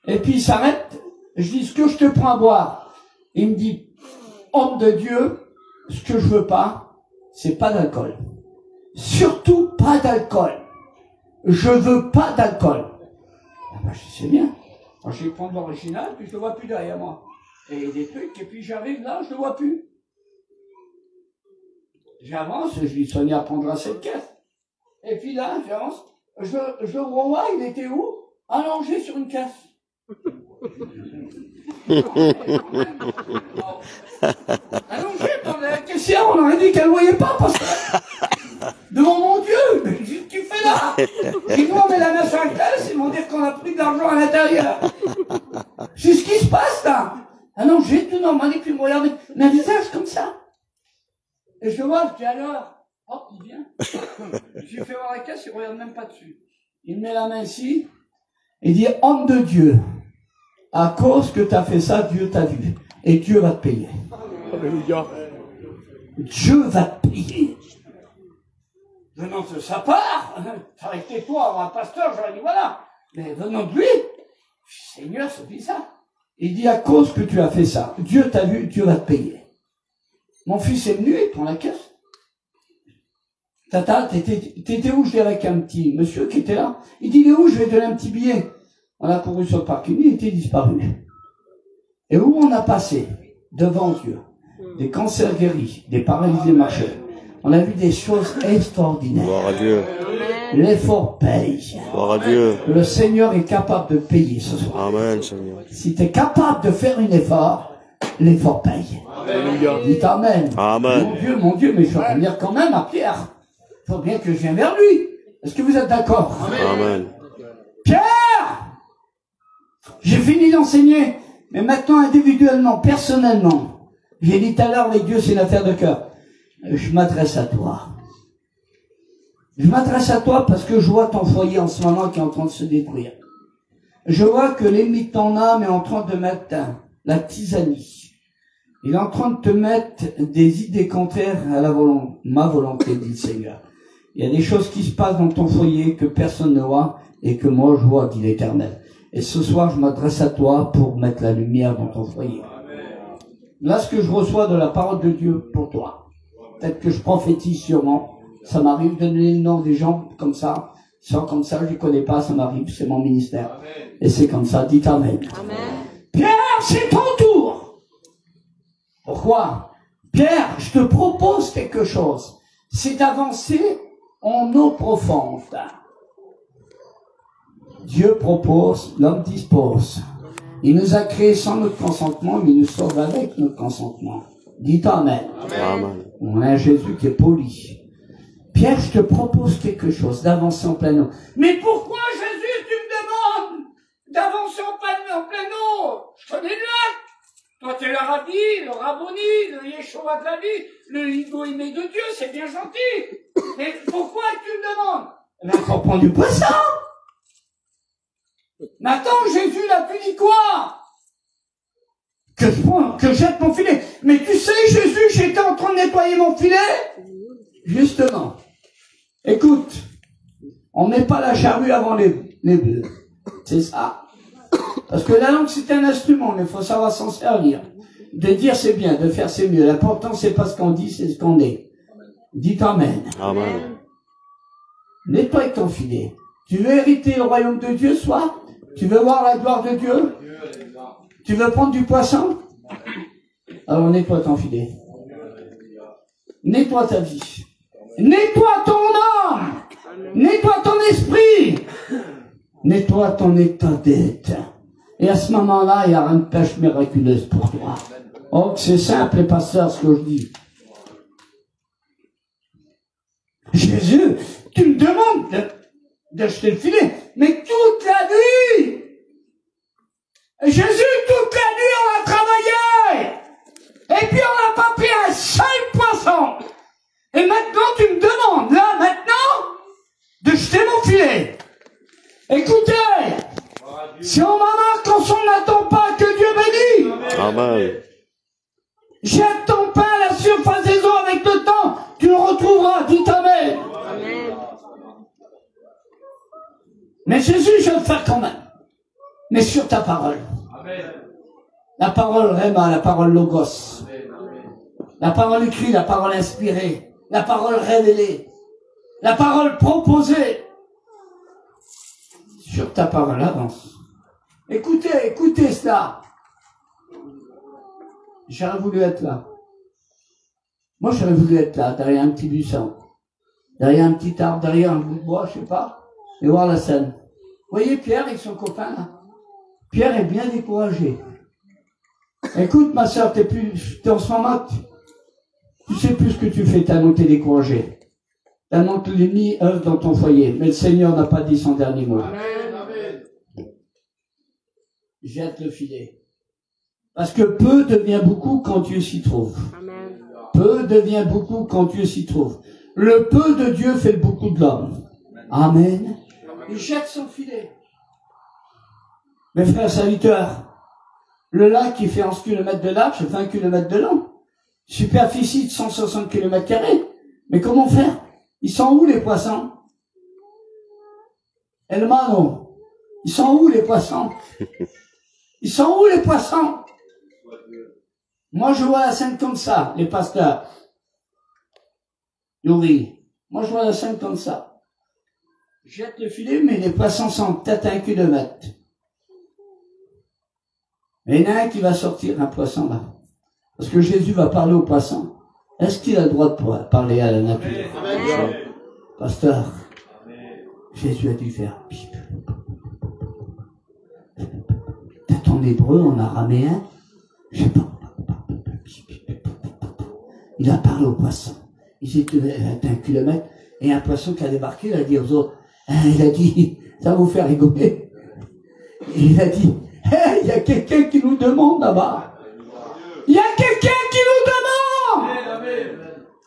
Et puis il s'arrête. Je dis, ce que je te prends à boire. Il me dit, homme de Dieu, ce que je veux pas, c'est pas d'alcool. Surtout pas d'alcool. Je veux pas d'alcool. Ah bah, je dis, c'est bien. Alors, je vais prendre l'original, puis je le vois plus derrière moi. Et des trucs, et puis j'arrive là, je le vois plus. J'avance, je dis, Sonia prendra cette caisse. Et puis là, j'avance, je revois, il était où? Allongé sur une caisse. Allongé par la caissière, on aurait dit qu'elle ne voyait pas, parce que devant mon Dieu, mais qu'est-ce que tu fais là? Et nous, on met la main sur la caisse, ils vont dire qu'on a pris de l'argent à l'intérieur. C'est ce qui se passe là. Allongé, tout normal, et puis il me regarde, mais un visage comme ça. Et je vois, je dis alors, hop, il vient. Je lui fais voir la caisse, il ne regarde même pas dessus. Il met la main ici, et dit, homme de Dieu, à cause que tu as fait ça, Dieu t'a vu. Et Dieu va te payer. Alléluia. Dieu va te payer. Venant de sa part, arrêtez-toi, un pasteur, j'aurais dit, voilà. Mais venant de lui, Seigneur, c'est bizarre. Il dit, à cause que tu as fait ça, Dieu t'a vu, Dieu va te payer. Mon fils est venu, il prend la caisse. Tata, t'étais où? Je dis avec un petit monsieur qui était là. Il dit, il est où? Je vais donner un petit billet. On a couru sur le parking, il était disparu. Et où on a passé? Devant Dieu. Des cancers guéris, des paralysés marchaient. On a vu des choses extraordinaires. Gloire à Dieu. L'effort paye. Gloire à Dieu. Le Seigneur est capable de payer ce soir. Amen, Seigneur. Si tu es capable de faire un effort, l'effort paye. Alléluia. Dites Amen. Amen. Mon Dieu, mais je vais venir quand même à Pierre. Il faut bien que je vienne vers lui. Est-ce que vous êtes d'accord? Amen. Pierre! J'ai fini d'enseigner, mais maintenant individuellement, personnellement, j'ai dit tout à l'heure, les dieux, c'est une affaire de cœur. Je m'adresse à toi. Je m'adresse à toi parce que je vois ton foyer en ce moment qui est en train de se détruire. Je vois que l'ennemi de ton âme est en train de mettre la tisanie. Il est en train de te mettre des idées contraires à ma volonté, dit le Seigneur. Il y a des choses qui se passent dans ton foyer que personne ne voit et que moi je vois, dit l'Éternel. Et ce soir, je m'adresse à toi pour mettre la lumière dans ton foyer. Là, ce que je reçois de la parole de Dieu pour toi, peut-être que je prophétise sûrement, ça m'arrive de donner le nom des gens comme ça, sans comme ça, je les connais pas, ça m'arrive, c'est mon ministère. Et c'est comme ça, dites Amen. Amen. Pierre, c'est ton tour. Pourquoi? Pierre, je te propose quelque chose. C'est d'avancer en eau profonde. Dieu propose, l'homme dispose. Il nous a créés sans notre consentement, mais il nous sauve avec notre consentement. Dites Amen. Amen. On a un Jésus qui est poli. Pierre, je te propose quelque chose, d'avancer en pleine eau. Mais pourquoi, Jésus, tu me demandes d'avancer en pleine eau? Je connais le lac. Toi, tu es le Rabbi, le Rabboni, le Yeshua de la vie, le Higo aimé de Dieu, c'est bien gentil. Mais pourquoi tu me demandes? Eh bien, faut prendre du poisson. Mais attends, Jésus l'a pu dire quoi? Que je jette mon filet. Mais tu sais, Jésus, j'étais en train de nettoyer mon filet. Justement. Écoute, on met pas la charrue avant les bœufs. C'est ça. Parce que la langue, c'est un instrument, mais il faut savoir s'en servir. De dire, c'est bien, de faire, c'est mieux. L'important, c'est pas ce qu'on dit, c'est ce qu'on est. Dites Amen. Amen. Nettoie ton filet. Tu veux hériter le royaume de Dieu, soit? Tu veux voir la gloire de Dieu? Tu veux prendre du poisson? Alors nettoie ton filet. Nettoie ta vie. Nettoie ton âme. Nettoie ton esprit. Nettoie ton état d'être. Et à ce moment-là, il y aura une pêche miraculeuse pour toi. Oh, c'est simple, les pasteurs, ce que je dis. Jésus, tu me demandes d'acheter le filet, mais toute la nuit. Jésus, toute la nuit, on a travaillé. Et puis, on n'a pas pris un seul poisson. Et maintenant, tu me demandes, là, maintenant, de jeter mon filet. Écoutez, si on m'en quand on n'attend pas que Dieu bénisse. Amen. Jette ton pain à la surface des eaux avec le temps, tu le retrouveras, dis Amen. Mais Jésus, je vais le faire quand même. Mais sur ta parole. La parole Réma, la parole Logos. La parole écrite, la parole inspirée. La parole révélée. La parole proposée. Sur ta parole, avance. Écoutez cela. J'aurais voulu être là. Moi, j'aurais voulu être là, derrière un petit buisson. Derrière un petit arbre, derrière un bout de bois, je sais pas. Et voir la scène. Vous voyez Pierre avec son copain, là? Pierre est bien découragé. Écoute, ma soeur, t'es en ce moment, tu sais plus ce que tu fais, tellement t'es découragé. Tellement que l'ennemi œuvre dans ton foyer. Mais le Seigneur n'a pas dit son dernier mot. Amen. Jette le filet. Parce que peu devient beaucoup quand Dieu s'y trouve. Amen. Peu devient beaucoup quand Dieu s'y trouve. Le peu de Dieu fait le beaucoup de l'homme. Amen. Il jette son filet. Mes frères serviteurs, le lac qui fait 11 km de large, 20 km de long. Superficie de 160 km². Mais comment faire? Ils sont où les poissons? Hermano, ils sont où les poissons? Ils sont où les poissons? Moi je vois la scène comme ça, les pasteurs. Oui. Moi je vois la scène comme ça. Jette le filet, mais les poissons sont peut-être à 1 kilomètre. Mais il y en a un qui va sortir, un poisson là. Parce que Jésus va parler aux poissons. Est-ce qu'il a le droit de parler à la nature? Amen. Pasteur, Jésus a dû faire pip. Peut-être en hébreu, en araméen, je sais pas. Il a parlé aux poissons. Ils étaient à 1 kilomètre, et un poisson qui a débarqué, il a dit aux autres, il a dit, ça va vous faire rigoler. Et il a dit, hey, il y a quelqu'un qui nous demande là-bas. Il y a quelqu'un qui nous demande.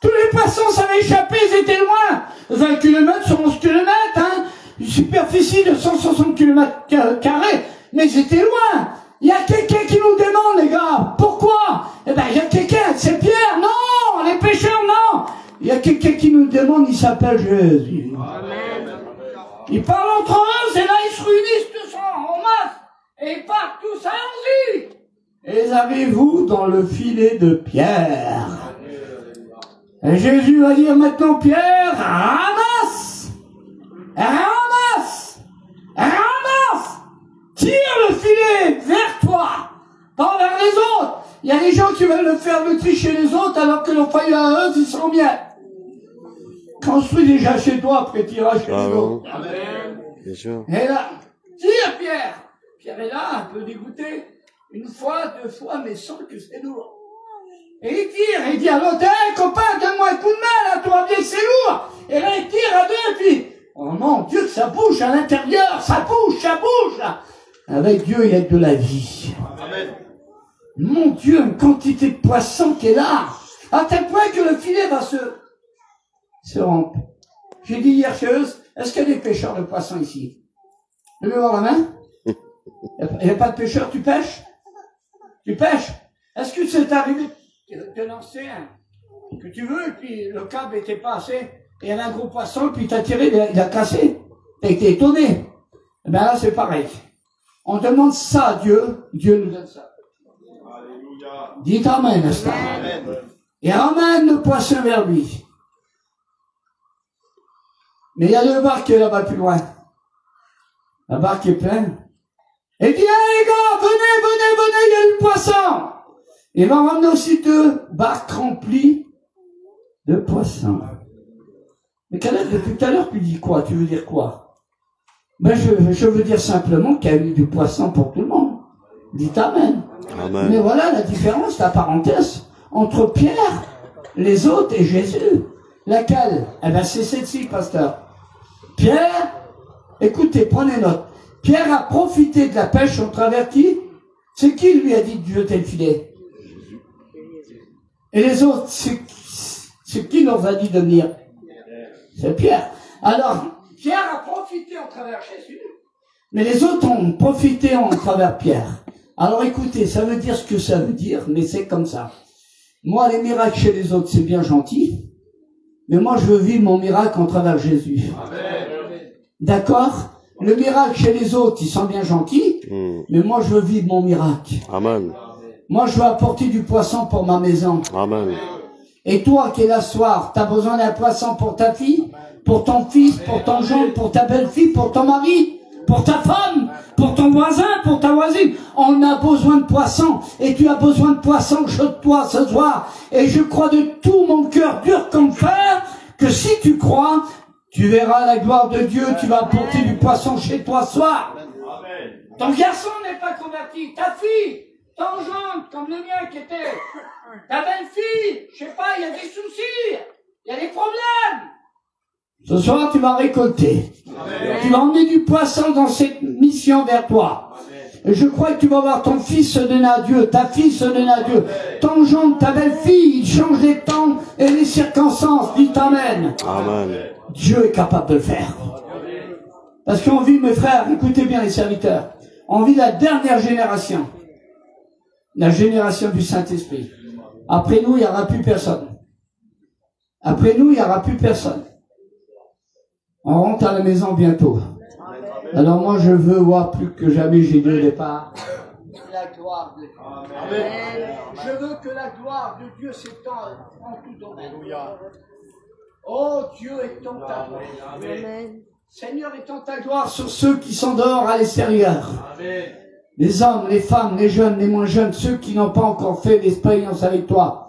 Tous les poissons s'avaient échappé, ils étaient loin. 20 km sur 11 km, hein. Une superficie de 160 km², mais ils étaient loin. Il y a quelqu'un qui nous demande, les gars. Pourquoi? Eh ben, il y a quelqu'un, c'est Pierre. Non, les pécheurs, non. Il y a quelqu'un qui nous demande, il s'appelle Jésus. Amen. Ils parlent entre eux, c'est là, ils se réunissent tous en masse. Et ils partent tous, allons-y. Et arrivez-vous dans le filet de Pierre. Et Jésus va dire maintenant, Pierre, ramasse, ramasse, ramasse, tire le filet vers toi, pas vers les autres. Il y a des gens qui veulent le faire le tricher les autres alors que l'on faillit à eux, ils sont bien. Construis déjà chez toi, après tu iras chez les autres. Amen. Et là, tire Pierre. Pierre est là, un peu dégoûté. Une fois, 2 fois, mais sans que c'est lourd. Et il tire, il dit à l'autre, hey, copain, donne-moi un coup de main, là, tu vois bien que c'est lourd. Et là, il tire à 2, et puis, oh mon Dieu, que ça bouge à l'intérieur, ça bouge, là. Avec Dieu, il y a de la vie. Amen. Mon Dieu, une quantité de poissons qui est là, à tel point que le filet va se rompre. J'ai dit hier chez eux, est-ce qu'il y a des pêcheurs de poissons ici? Levez voir la main. Il n'y a pas de pêcheur, tu pêches? Tu pêches? Est-ce que c'est arrivé de lancer un que tu veux, et puis le câble n'était pas assez, et il y avait un gros poisson, puis t'as tiré, il a cassé. T'as été étonné. Eh bien là, c'est pareil. On demande ça à Dieu, Dieu nous donne ça. Alléluia. Dites Amen, n'est-ce pas? Amen. Et ramène le poisson vers lui. Mais il y a deux barques là-bas plus loin. La barque est pleine. Et dit, hey, les gars, venez, il y a du poisson. Et il va ramener aussi deux barques remplies de poissons. Mais depuis tout à l'heure, tu dis quoi? Tu veux dire quoi? Ben, je veux dire simplement qu'il y a eu du poisson pour tout le monde. Dites Amen. Amen. Mais voilà la différence, la parenthèse, entre Pierre, les autres et Jésus. Laquelle? Eh ben, c'est celle-ci, pasteur. Pierre, écoutez, prenez note. Pierre a profité de la pêche au travers qui? C'est qui lui a dit de jeter le filet? Et les autres, c'est qui leur a dit de venir? C'est Pierre. Alors, Pierre a profité au travers Jésus, mais les autres ont profité au travers Pierre. Alors écoutez, ça veut dire ce que ça veut dire, mais c'est comme ça. Moi, les miracles chez les autres, c'est bien gentil, mais moi, je veux vivre mon miracle au travers Jésus. D'accord? Le miracle chez les autres, ils sont bien gentils, mais moi, je veux vivre mon miracle. Amen. Moi, je veux apporter du poisson pour ma maison. Amen. Et toi qui es là ce soir, tu as besoin d'un poisson pour ta fille, pour ton fils, pour ton gendre, pour ta belle-fille, pour ton mari, pour ta femme, pour ton voisin, pour ta voisine. On a besoin de poisson. Et tu as besoin de poisson chez toi ce soir. Et je crois de tout mon cœur dur comme fer que si tu crois, tu verras la gloire de Dieu, tu vas apporter du poisson chez toi ce soir. Ton garçon n'est pas converti, ta fille, ton gendre, comme le mien qui était, ta belle-fille, je sais pas, il y a des soucis, il y a des problèmes. Ce soir, tu vas récolter. Amen. Tu vas emmener du poisson dans cette mission vers toi. Amen. Et je crois que tu vas voir ton fils se donner à Dieu, ta fille se donner à Dieu, ton gendre, ta belle-fille, il change les temps et les circonstances. Dites Amen. Amen. Dieu est capable de le faire. Parce qu'on vit, mes frères, écoutez bien les serviteurs, on vit la dernière génération. La génération du Saint-Esprit. Après nous, il n'y aura plus personne. Après nous, il n'y aura plus personne. On rentre à la maison bientôt. Alors moi, je veux voir plus que jamais, j'ai dit au départ, la gloire de Dieu. Je veux que la gloire de Dieu s'étende en tout domaine. Oh, Dieu, étend ta gloire. Seigneur, étend ta gloire sur ceux qui sont dehors à l'extérieur. Les hommes, les femmes, les jeunes, les moins jeunes, ceux qui n'ont pas encore fait l'expérience avec toi.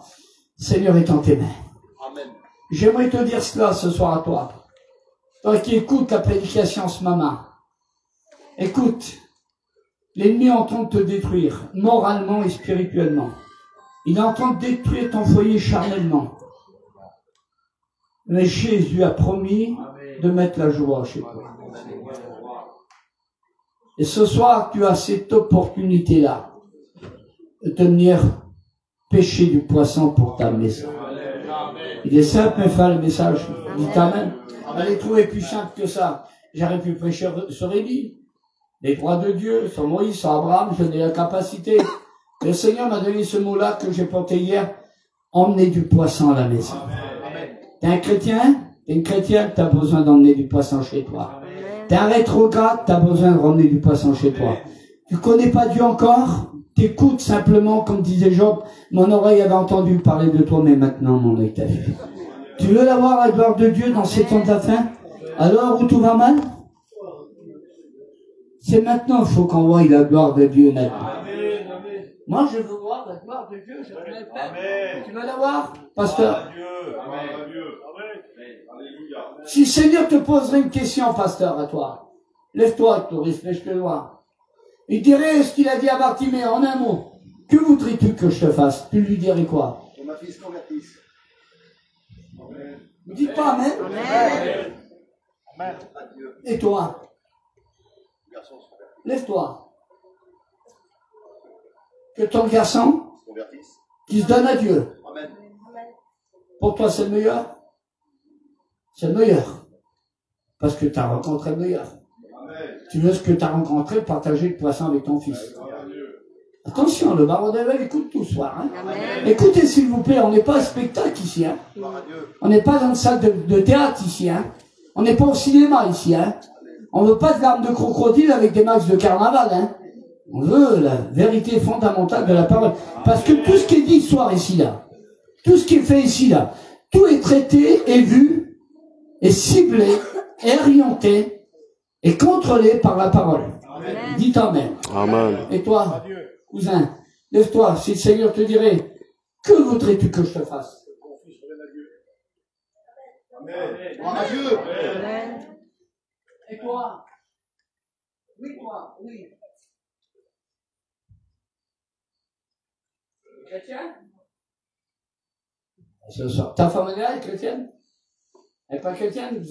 Seigneur, étend tes mains. J'aimerais te dire cela ce soir à toi. Toi qui écoutes la prédication ce moment. Écoute, l'ennemi est en train de te détruire, moralement et spirituellement. Il est en train de détruire ton foyer charnellement. Mais Jésus a promis de mettre la joie chez toi. Et ce soir, tu as cette opportunité-là de venir pêcher du poisson pour ta maison. Il est simple, mais faire le message. Dites Amen. Allez trouver plus simple que ça. J'aurais pu prêcher sur Élie. Les droits de Dieu, sur Moïse, sur Abraham, je n'ai la capacité. Le Seigneur m'a donné ce mot-là que j'ai porté hier. Emmener du poisson à la maison. T'es un chrétien? T'es une chrétienne? T'as besoin d'emmener du poisson chez toi. T'es un rétrograde? T'as besoin de ramener du poisson chez toi. Tu connais pas Dieu encore? T'écoutes simplement, comme disait Job, mon oreille avait entendu parler de toi, mais maintenant mon œil t'a vu. Tu veux avoir la gloire de Dieu dans ces temps de la fin? Alors où tout va mal? C'est maintenant qu'il faut qu'on voie la gloire de Dieu maintenant. Moi, je veux voir la gloire de Dieu, je veux la faire. Tu veux la voir, pasteur? Si le Seigneur te poserait une question, pasteur, à toi, lève-toi avec ton respect, je te vois. Il dirait ce qu'il a dit à Bartimée en un mot. Que voudrais-tu que je te fasse? Tu lui dirais quoi? Que ma fille se convertisse. Ne dites pas Amen. Amen. Amen. Et toi? Lève-toi. que ton garçon qui se donne à Dieu. Amen. Pour toi, c'est le meilleur? C'est le meilleur. Parce que tu as rencontré le meilleur. Amen. Tu veux ce que tu as rencontré, partager le poisson avec ton fils. Attention, le baron d'Evel écoute tout ce soir. Hein. Écoutez, s'il vous plaît, on n'est pas un spectacle ici. Hein. On n'est pas dans une salle de théâtre ici. Hein. On n'est pas au cinéma ici. Hein. On ne veut pas de larmes de crocodile avec des matchs de carnaval. Hein. On veut la vérité fondamentale de la parole. Parce que tout ce qui est dit ce soir ici, là, tout ce qui est fait ici, là, tout est traité et vu, et ciblé, et orienté, et contrôlé par la parole. Amen. Dites Amen. Amen. Et toi, cousin, lève-toi, si le Seigneur te dirait, que voudrais-tu que je te fasse? Amen. Dieu. Amen. Et toi? Oui, toi, oui. Chrétien? Ce soir. Ta femme est chrétienne? Elle n'est pas chrétienne?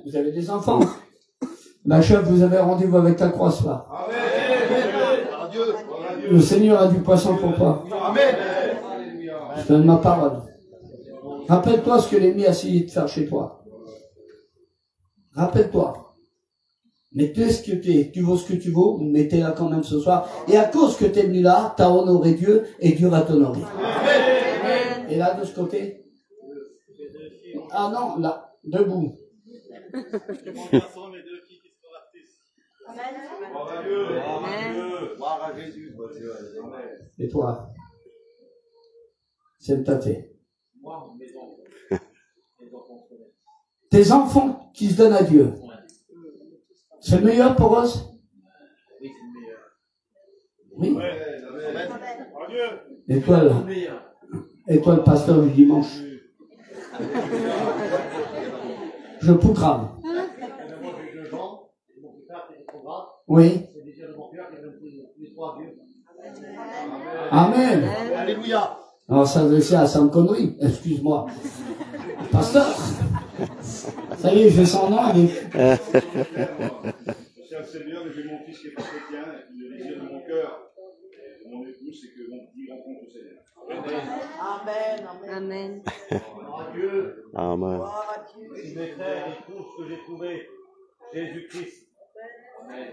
Vous avez des enfants? Ma chef, vous avez rendez-vous avec ta croix ce soir. Amen. Le Seigneur a du poisson pour toi. Amen. Je donne ma parole. Rappelle-toi ce que l'ennemi a essayé de faire chez toi. Rappelle-toi. Mais tu es ce que tu es. Tu vaux ce que tu vaux. Mettez-la quand même ce soir. Et à cause que tu es venu là, tu as honoré Dieu et Dieu va t'honorer. Et là, de ce côté? Ah non, là, debout. Et toi? C'est le tâté. Tes enfants qui se donnent à Dieu. C'est le meilleur pour Rose? Oui. Et toi, là? Et toi, le pasteur du dimanche? Je poucrame. Oui. Amen. Alléluia. Alors, ça veut dire à sa connerie. Excuse-moi. Pasteur. Ça y est, je sens non. Je suis un Seigneur, mais j'ai mon fils qui est pas chrétien, et le désir de mon cœur, et de mon épouse, c'est que mon petit rencontre le Seigneur. Amen. Amen. Dieu. Amen. Si mes frères ils trouvent ce que j'ai trouvé, Jésus-Christ. Amen.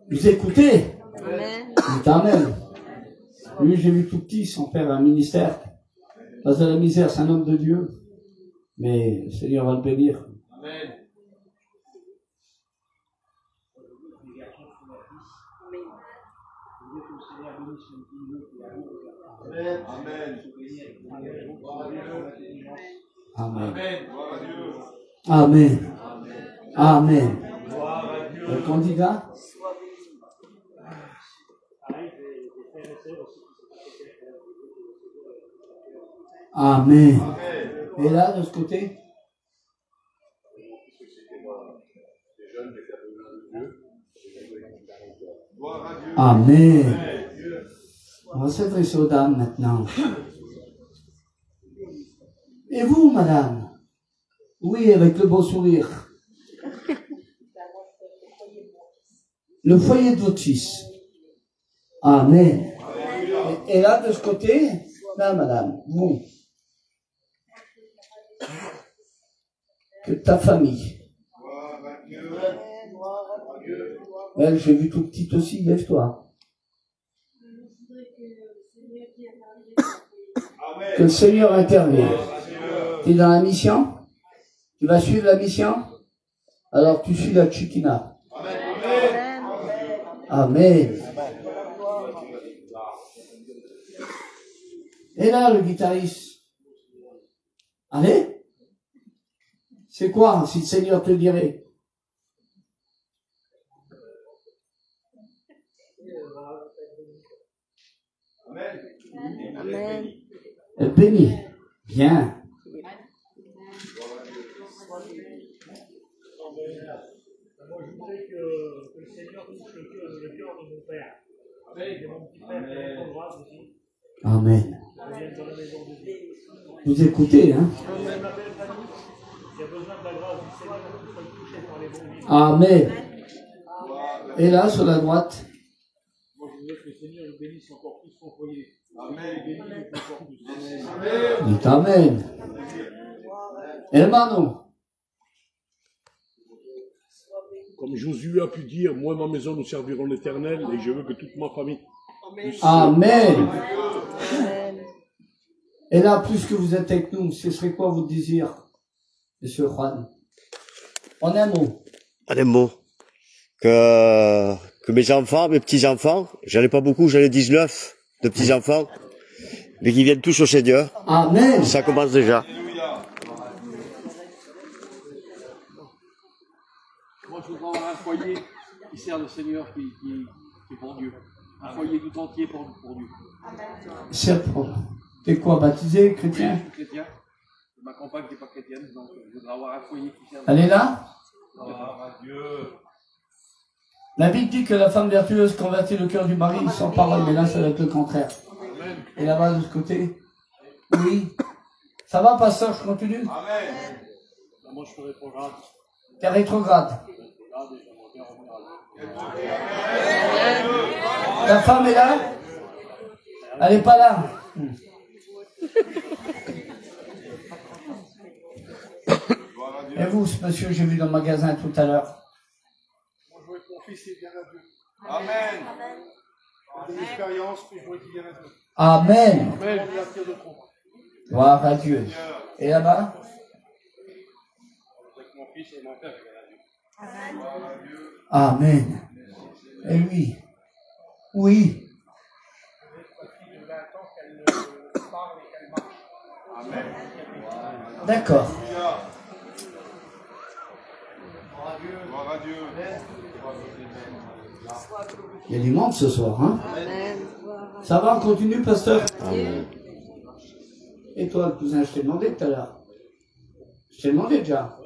Vous écoutez? Amen. Dites Amen. Lui, j'ai vu tout petit, son père a un ministère. Face à la misère, c'est un homme de Dieu. Mais le Seigneur va le bénir. Amen. Amen. Amen. Amen. Amen. Le candidat? Amen. Et là, de ce côté? Amen. On va s'adresser aux dames maintenant. Et vous, madame? Oui, avec le beau sourire. Le foyer de votre fils. Amen. Et là, de ce côté? Là, madame. Vous. Que ta famille. Elle, j'ai vu tout petit aussi, lève-toi. Que le Seigneur intervienne. Tu es dans la mission? Tu vas suivre la mission? Alors tu suis la Tchikina. Amen. Et là, le guitariste. Allez? C'est quoi, si le Seigneur te dirait? Amen. Elle bénit. Bien. Moi, je voudrais que le Seigneur touche le cœur de mon père. Avec mon petit frère qui est en grâce aussi. Amen. Je viens dans la maison de Dieu. Vous écoutez, hein? Il y a besoin de la grâce du Seigneur pour qu'il soit touché par les bons vivants. Amen. Et là, sur la droite? Moi, je voudrais que le Seigneur le bénisse encore plus son Dites Amen. Hermano. Comme Josué a pu dire, moi et ma maison nous servirons l'Éternel et je veux que toute ma famille. Amen. Et là, plus que vous êtes avec nous, ce serait quoi votre désir, Monsieur Juan? En un mot. En un mot. Que mes enfants, mes petits-enfants, j'en ai pas beaucoup, j'en ai 19 de petits-enfants, mais qui viennent tous au Seigneur. Amen. Ça commence déjà. Moi, je voudrais avoir un foyer qui sert le Seigneur, qui est pour Dieu. Un foyer tout entier pour Dieu. C'est pour... T'es quoi, baptisé, chrétien? Je suis chrétien. Ma compagne n'est pas chrétienne, donc je voudrais avoir un foyer qui sert. Elle est là? Dieu. La Bible dit que la femme vertueuse convertit le cœur du mari sans parole, mais là, ça va être le contraire. Et là-bas, de ce côté? Oui. Ça va, pasteur, je continue? Amen. Moi, je suis rétrograde. T'es rétrograde. La femme est là? Elle n'est pas là. Et vous, ce monsieur, j'ai vu dans le magasin tout à l'heure. Moi, je veux que mon fils est bien à Dieu. Amen. Des expériences, puis je veux qu'il vienne à Dieu. Amen. Amen. Je l'attire de trop. Gloire à Dieu. Et là-bas? Avec mon fils et mon père, je viens à Dieu. Amen. Et lui? Oui. D'accord. Gloire à Dieu. Il y a du monde ce soir, hein? Ça va, on continue, pasteur? Amen. Et toi, le cousin, je t'ai demandé tout à l'heure. Je t'ai demandé déjà.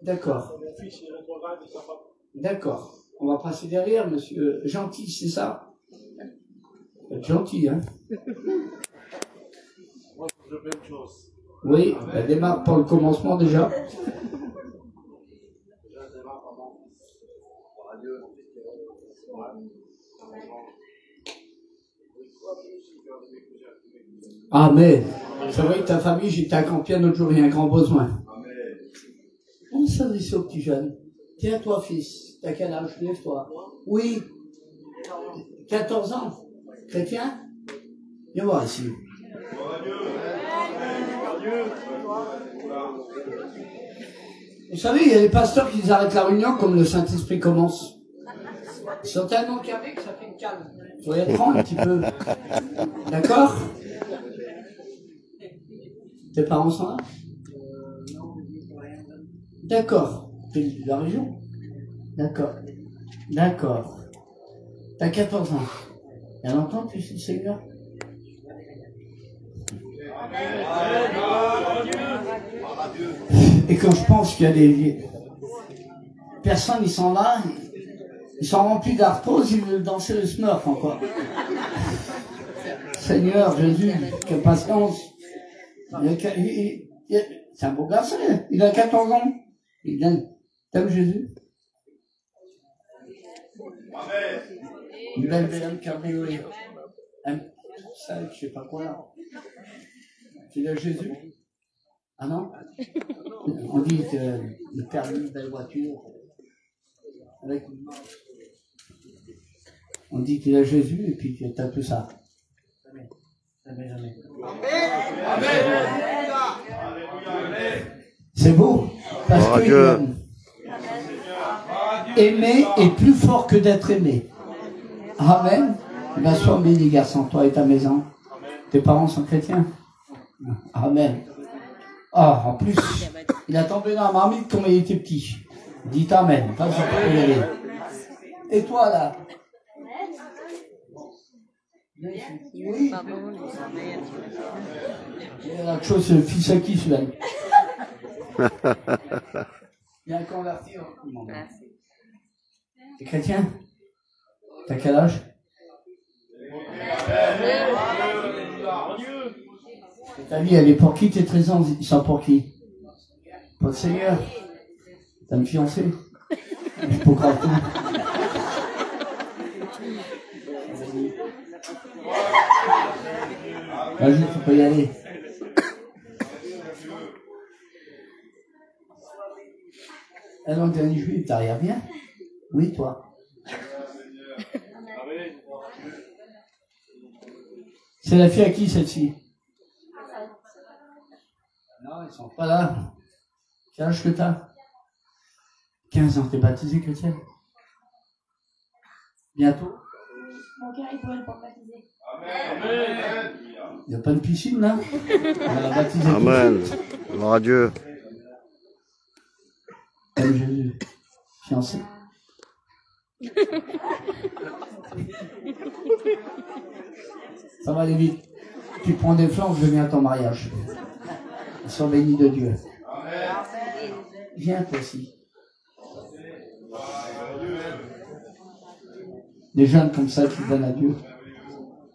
D'accord. D'accord. On va passer derrière, monsieur. Gentil, c'est ça? Vous êtes gentil, hein? Moi, je veux une chose. Oui, elle démarre pour le commencement déjà. Amen. C'est vrai que ta famille, j'étais à Campion l'autre jour, il y a un grand besoin. On s'adresse au petit jeune. Tiens, toi, fils, t'as quel âge? Lève-toi. Oui. 14 ans. Chrétien? Viens voir ici. Vous savez, il y a des pasteurs qui arrêtent la réunion comme le Saint-Esprit commence. Ils sont tellement calés que ça fait calme. Il faut y être un petit peu. D'accord? Tes parents sont là? D'accord. T'es de la région? D'accord. D'accord. T'as 14 ans. Il y a longtemps que tu suis le Seigneur? Et quand je pense qu'il y a des personnes, ils sont là, ils sont remplis d'arthrose, ils veulent danser le Smurf encore. Seigneur Jésus, quelle patience. C'est un beau garçon, il a 14 ans. Il vient. T'aimes Jésus? Une belle BM cabriolet. Ça, je sais pas quoi. Tu l'as Jésus? Ah non? On dit qu'il permet une belle voiture. Avec... On dit qu'il a Jésus et puis tu as tout ça. Amen. Amen. Amen. Amen. C'est beau. Parce que aimer est plus fort que d'être aimé. Amen. Ben, sois béni, garçon, toi et ta maison. Tes parents sont chrétiens. Amen. Ah, en plus, il a tombé dans la marmite quand il était petit. Dites Amen. Pas ça peut y aller. Et toi, là? Oui. Il y a la chose, c'est le fils à qui, celui-là? Il y a un converti. T'es chrétien? T'as quel âge? Et ta vie, elle est pour qui? Tes trésors, ils sont pour qui? Pour le Seigneur. T'as me fiancé? Je peux croire tout. Vas-y, tu peux y aller. Alors, dernier juif, t'arrives bien? Oui, toi. C'est la fille à qui, celle-ci? Non, ils sont pas là. Quel âge que t'as? 15 ans, t'es baptisé chrétienne? Bientôt? Mon cœur, il pourrait le baptiser. Amen. Il n'y a pas de piscine, là? On va la baptiser. Amen. Gloire à Dieu. Comme Jésus. Fiancé. Ça va aller vite. Tu prends des fleurs, je viens à ton mariage. Ils sont bénis de Dieu. Viens toi aussi. Des jeunes comme ça qui donnent à Dieu.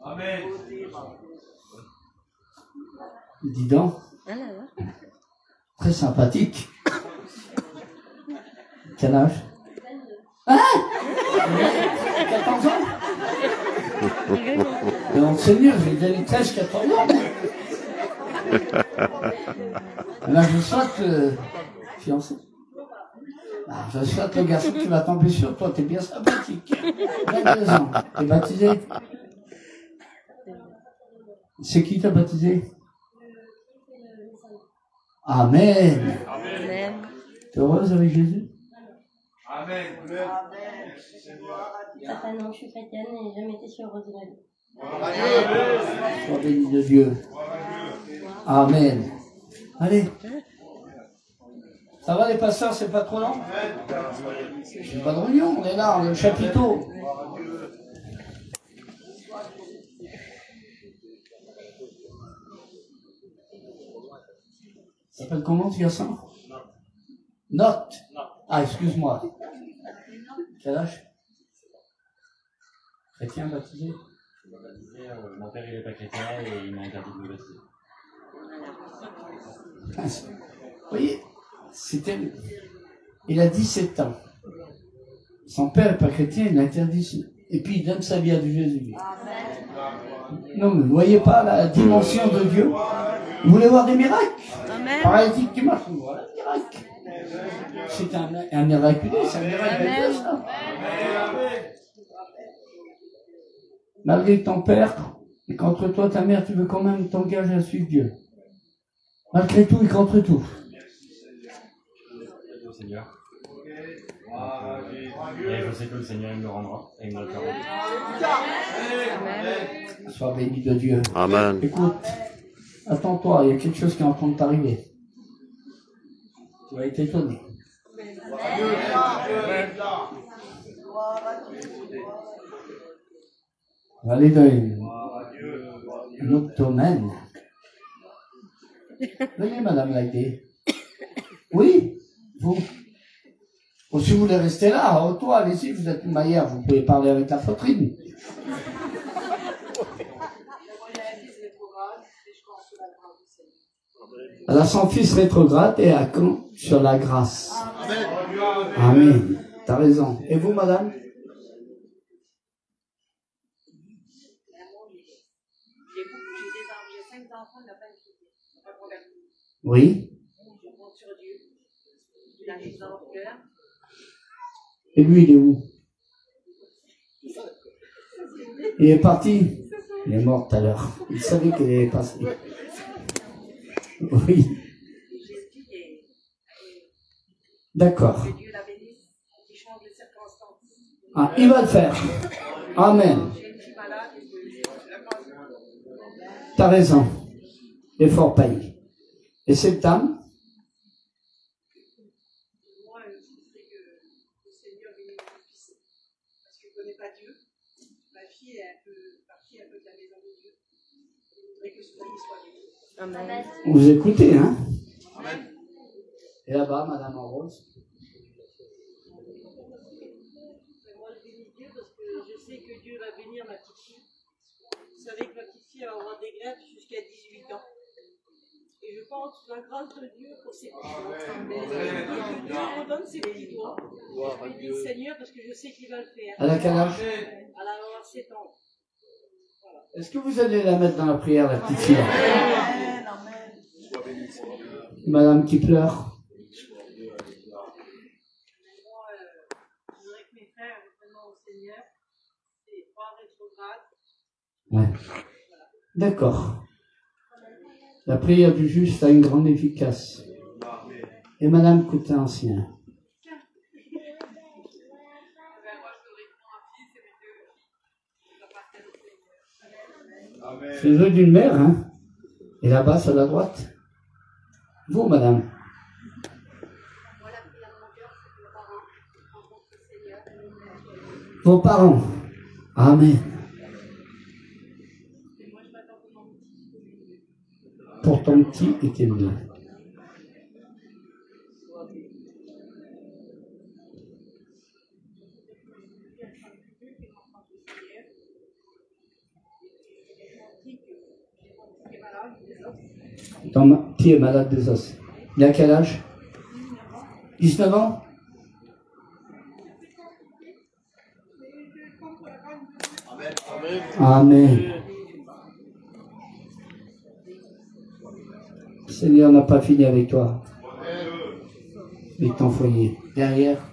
Amen. Dis donc. Très sympathique. Quel âge? Hein? 14 ans? Mais on Seigneur, j'ai donné 13-14 ans. Là, je souhaite fiancé. Ah, je souhaite le garçon qui va tomber sur toi, t'es bien sympathique. 22 ans. T'es baptisé? C'est qui t'a baptisé? Amen. Amen. T'es heureuse avec Jésus? Amen. Ça fait un an que je suis chrétienne et j'ai jamais été si heureuse de ma vie. Sois béni de Dieu. Amen. Allez. Ça va les pasteurs, c'est pas trop long? C'est pas de réunion, on est là, on est au chapiteau. Ça s'appelle comment ce garçon? Note. Ah, excuse-moi. Quel âge? Chrétien baptisé? Mon père il n'est pas chrétien et il m'a interdit de me baptiser. Vous voyez, c'était... Il a 17 ans. Son père n'est pas chrétien, il l'interdit. Et puis il donne sa vie à Jésus. Non, mais vous voyez pas la dimension de Dieu? Vous voulez voir des miracles? Amen. Paralytique qui marche, voilà un miracle. C'est un miraculé, c'est un miracle de Dieu, ça. Malgré ton père, et qu'entre toi et ta mère, tu veux quand même t'engager à suivre Dieu. Malgré tout et contre tout. Au Seigneur. Et je sais que le Seigneur il me le rendra et il me le fera. Sois béni de Dieu. Amen. Écoute, attends-toi, il y a quelque chose qui est en train de t'arriver. Tu vas être étonné. On va aller dans une autre domaine. Venez, Madame Laïdé. Oui, vous. Bon, si vous voulez rester là, toi, allez-y, vous êtes une maillère, vous pouvez parler avec la poitrine. Elle a son fils rétrograde et elle compte sur la grâce. Amen. T'as raison. Et vous, madame? J'ai 5 enfants, il n'a pas de problème. Oui. Je compte sur Dieu. Il a mis dans votre cœur. Et lui, il est où? Il est parti? Il est mort tout à l'heure. Il savait qu'il est passé. Oui. D'accord. Ah, il va le faire. Amen. T'as raison. L'effort paye. Et cette dame? Moi, je sais que le Seigneur bénit mon fils. Parce que je ne connais pas Dieu. Ma fille est un peu partie un peu de la maison de Dieu. Je voudrais que ce foyer soit béni. Amen. Vous écoutez, hein? Amen. Et là-bas, Madame en rose. Moi, je bénis Dieu parce que je sais que Dieu va bénir ma petite fille. Vous savez que ma petite fille va avoir des greffes jusqu'à 18 ans. Et je pense la grâce de Dieu pour ses petits doigts. Dieu me donne ses petits doigts. Je bénis le Seigneur parce que je sais qu'il va le faire. Elle a quel âge? Elle va avoir 7 ans. Voilà. Est-ce que vous allez la mettre dans la prière, la petite fille? Madame qui pleure. Je voudrais que mes frères vraiment au Seigneur, c'est pas rétrograde. Ouais. D'accord. La prière du juste a une grande efficace. Et Madame Coutin ancien. C'est le jeu d'une mère, hein. Et là-bas, c'est à la droite. Vous, Madame. Vos parents. Amen. Pour ton petit et tes mieux. Ton petit est malade des os. Il a quel âge? 19 ans? Amen. Seigneur n'a pas fini avec toi. Avec ton foyer. Derrière.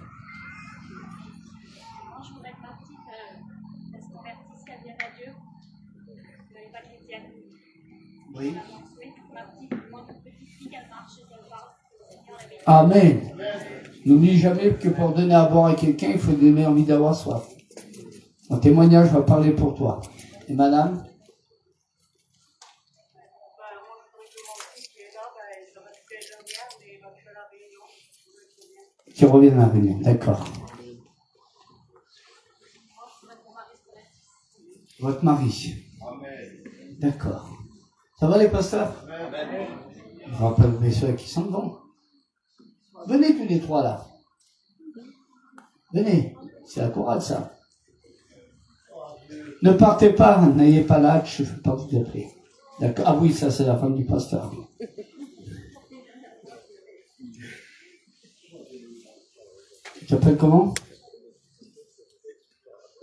Je voudrais être partie parce que Bertie s'est bien à Dieu. Elle n'est pas chrétienne. Oui. Ma petite fille, elle marche et elle parle. Amen. N'oublie jamais que pour donner à boire à quelqu'un, il faut donner envie d'avoir soif. Mon témoignage va parler pour toi. Et madame? Qui revient à la réunion, d'accord. Votre mari. D'accord. Ça va les pasteurs? Je rappelle ceux qui s'en vont. Venez tous les trois là. Venez. C'est la chorale ça. Ne partez pas, n'ayez pas l'âge, je ne fais pas vous appeler. D'accord. Ah oui, ça c'est la femme du pasteur. Tu t'appelles comment?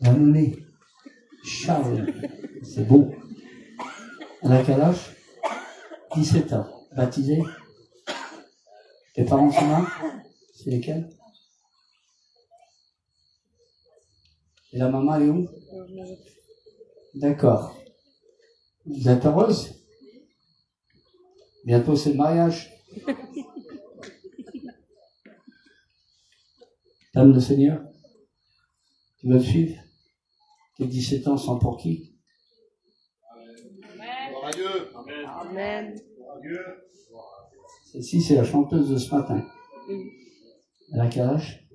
La nommée Charles. C'est beau. Elle a quel âge? 17 ans. Baptisé? Tes parents sont là? C'est lesquels? Et la maman elle est où? D'accord. Vous êtes heureuse? Bientôt c'est le mariage. T'aimes le Seigneur? Tu veux le suivre? Tes 17 ans sont pour qui? Gloire à Dieu. Amen. Celle-ci, c'est la chanteuse de ce matin. Elle a quel âge?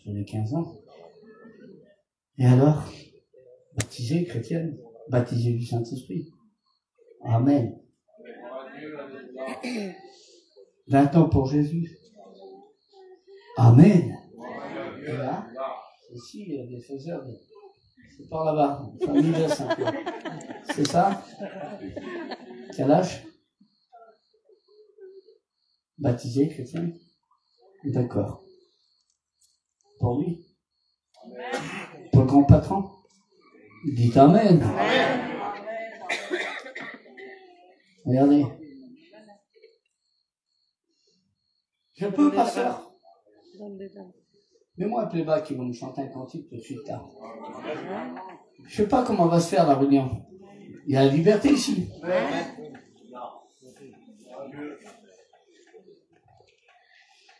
J'en ai 15 ans. Et alors? Baptisée chrétienne? Baptisée du Saint-Esprit? Amen. 20 ans pour Jésus. Amen. Et là, ici, il y a des faiseurs de... C'est par là-bas, famille de Saint-Pierre. C'est ça? Quel âge? Baptisé chrétien? D'accord. Pour lui? Pour le grand patron? Dites Amen. Regardez. Je peux, pasteur? Mets-moi un playback qui va me chanter un cantique tout de suite là. Je sais pas comment va se faire la réunion. Il y a la liberté ici.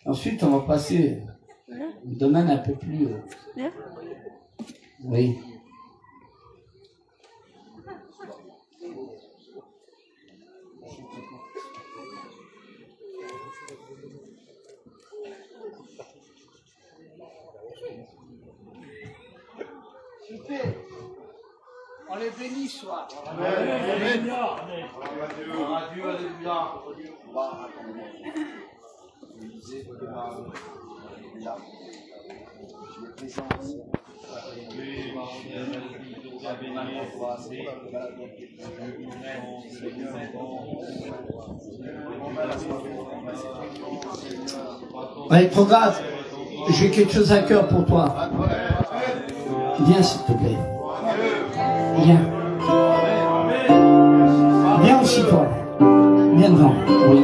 Ensuite, on va passer au domaine un peu plus... Oui. Super. On les bénit, soit. Amen. Dieu, alléluia. Allez, regarde, j'ai quelque chose à cœur pour toi. Viens, s'il te plaît. Viens. Viens aussi, toi. Viens devant. Oui.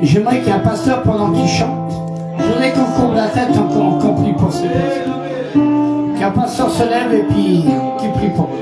J'aimerais qu'il y ait un pasteur pendant qu'il chante. Je voudrais qu'on courbe la tête qu'on prie pour ces personnes. Qu'un pasteur se lève et puis qu'il prie pour eux.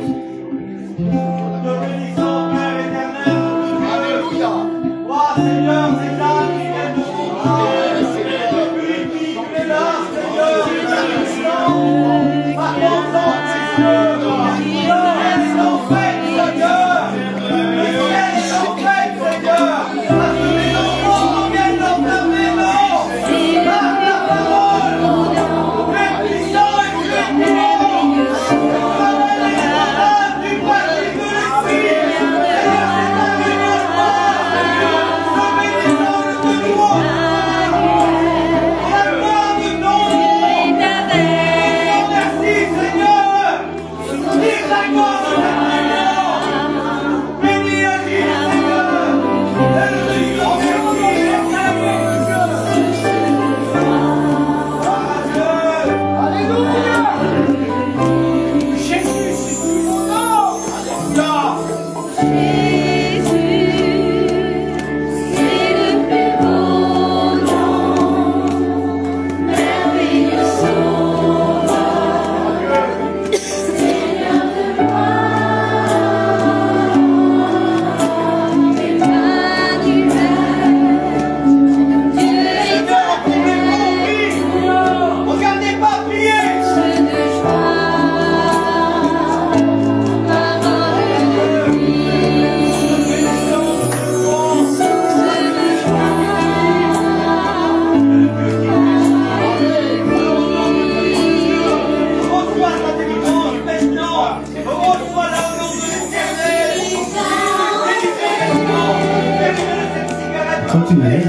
Continuez.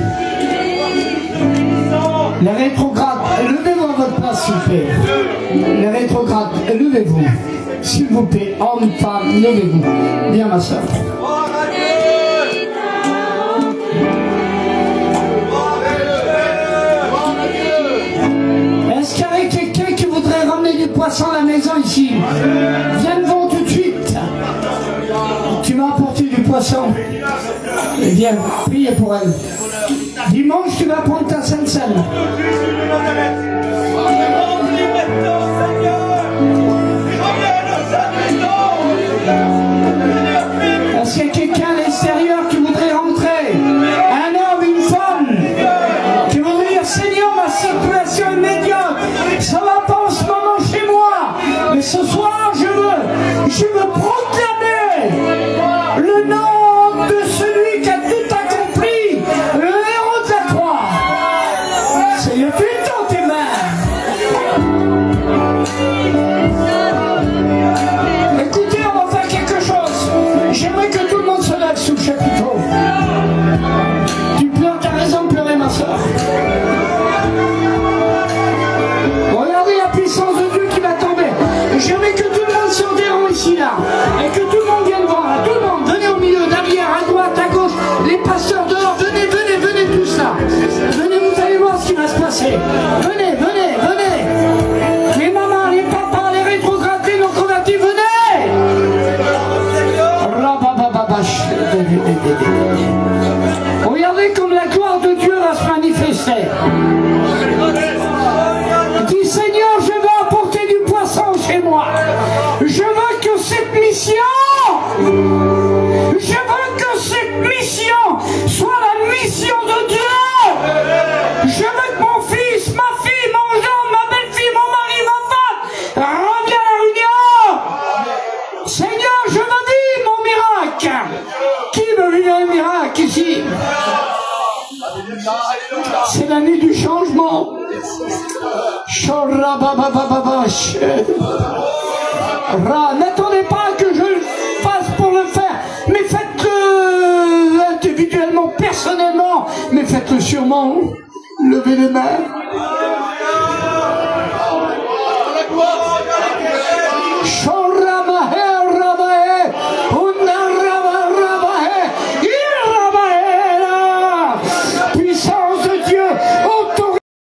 Les rétrogrades, levez-vous à votre place, s'il vous plaît. Les rétrogrades, levez-vous. S'il vous plaît, hommes, femmes, levez-vous. Viens, ma soeur. Est-ce qu'il y aurait quelqu'un qui voudrait ramener du poisson à la maison ici? Viens devant tout de suite. Tu m'as apporté du poisson. Viens, priez pour elle. Dimanche, tu vas prendre ta Sainte Seine. Est-ce qu'il y a quelqu'un à l'extérieur qui voudrait rentrer? Un homme, une femme, qui voudrait dire, Seigneur, ma situation est médiocre. Ça va pas en ce moment chez moi. Mais ce soir, je veux proclamer le nom de celui qui a tout accompli, le héros de la croix. Seigneur, tu es dans tes mains. Écoutez, on va faire quelque chose. J'aimerais que tout le monde se lève sous le chapiteau. Tu pleures, t'as raison de pleurer, ma soeur. Regardez la puissance de Dieu qui va tomber. J'aimerais que tout le monde se déroule ici, là. Et que tout le monde vienne voir, là. Tout le monde, venez au milieu, derrière, à droite, à gauche. Les pasteurs dehors, venez, venez, venez tous là. Venez, vous allez voir ce qui va se passer. Venez, venez, venez. Les mamans, les papas, les rétrogrades, les non-convertis, venez. Regardez comme la gloire de Dieu va se manifester. Dis, Seigneur, je veux apporter du poisson chez moi. Je veux que cette mission soit la mission de Dieu. Je veux que mon fils, ma fille, mon gendre, ma belle-fille, mon mari, ma femme reviennent à la réunion. Seigneur, je veux vivre mon miracle. Qui veut vivre un miracle ici? C'est l'année du changement. N'attendez pas que je le fasse pour le faire, mais faites-le individuellement, personnellement, mais faites-le sûrement. Levez les mains.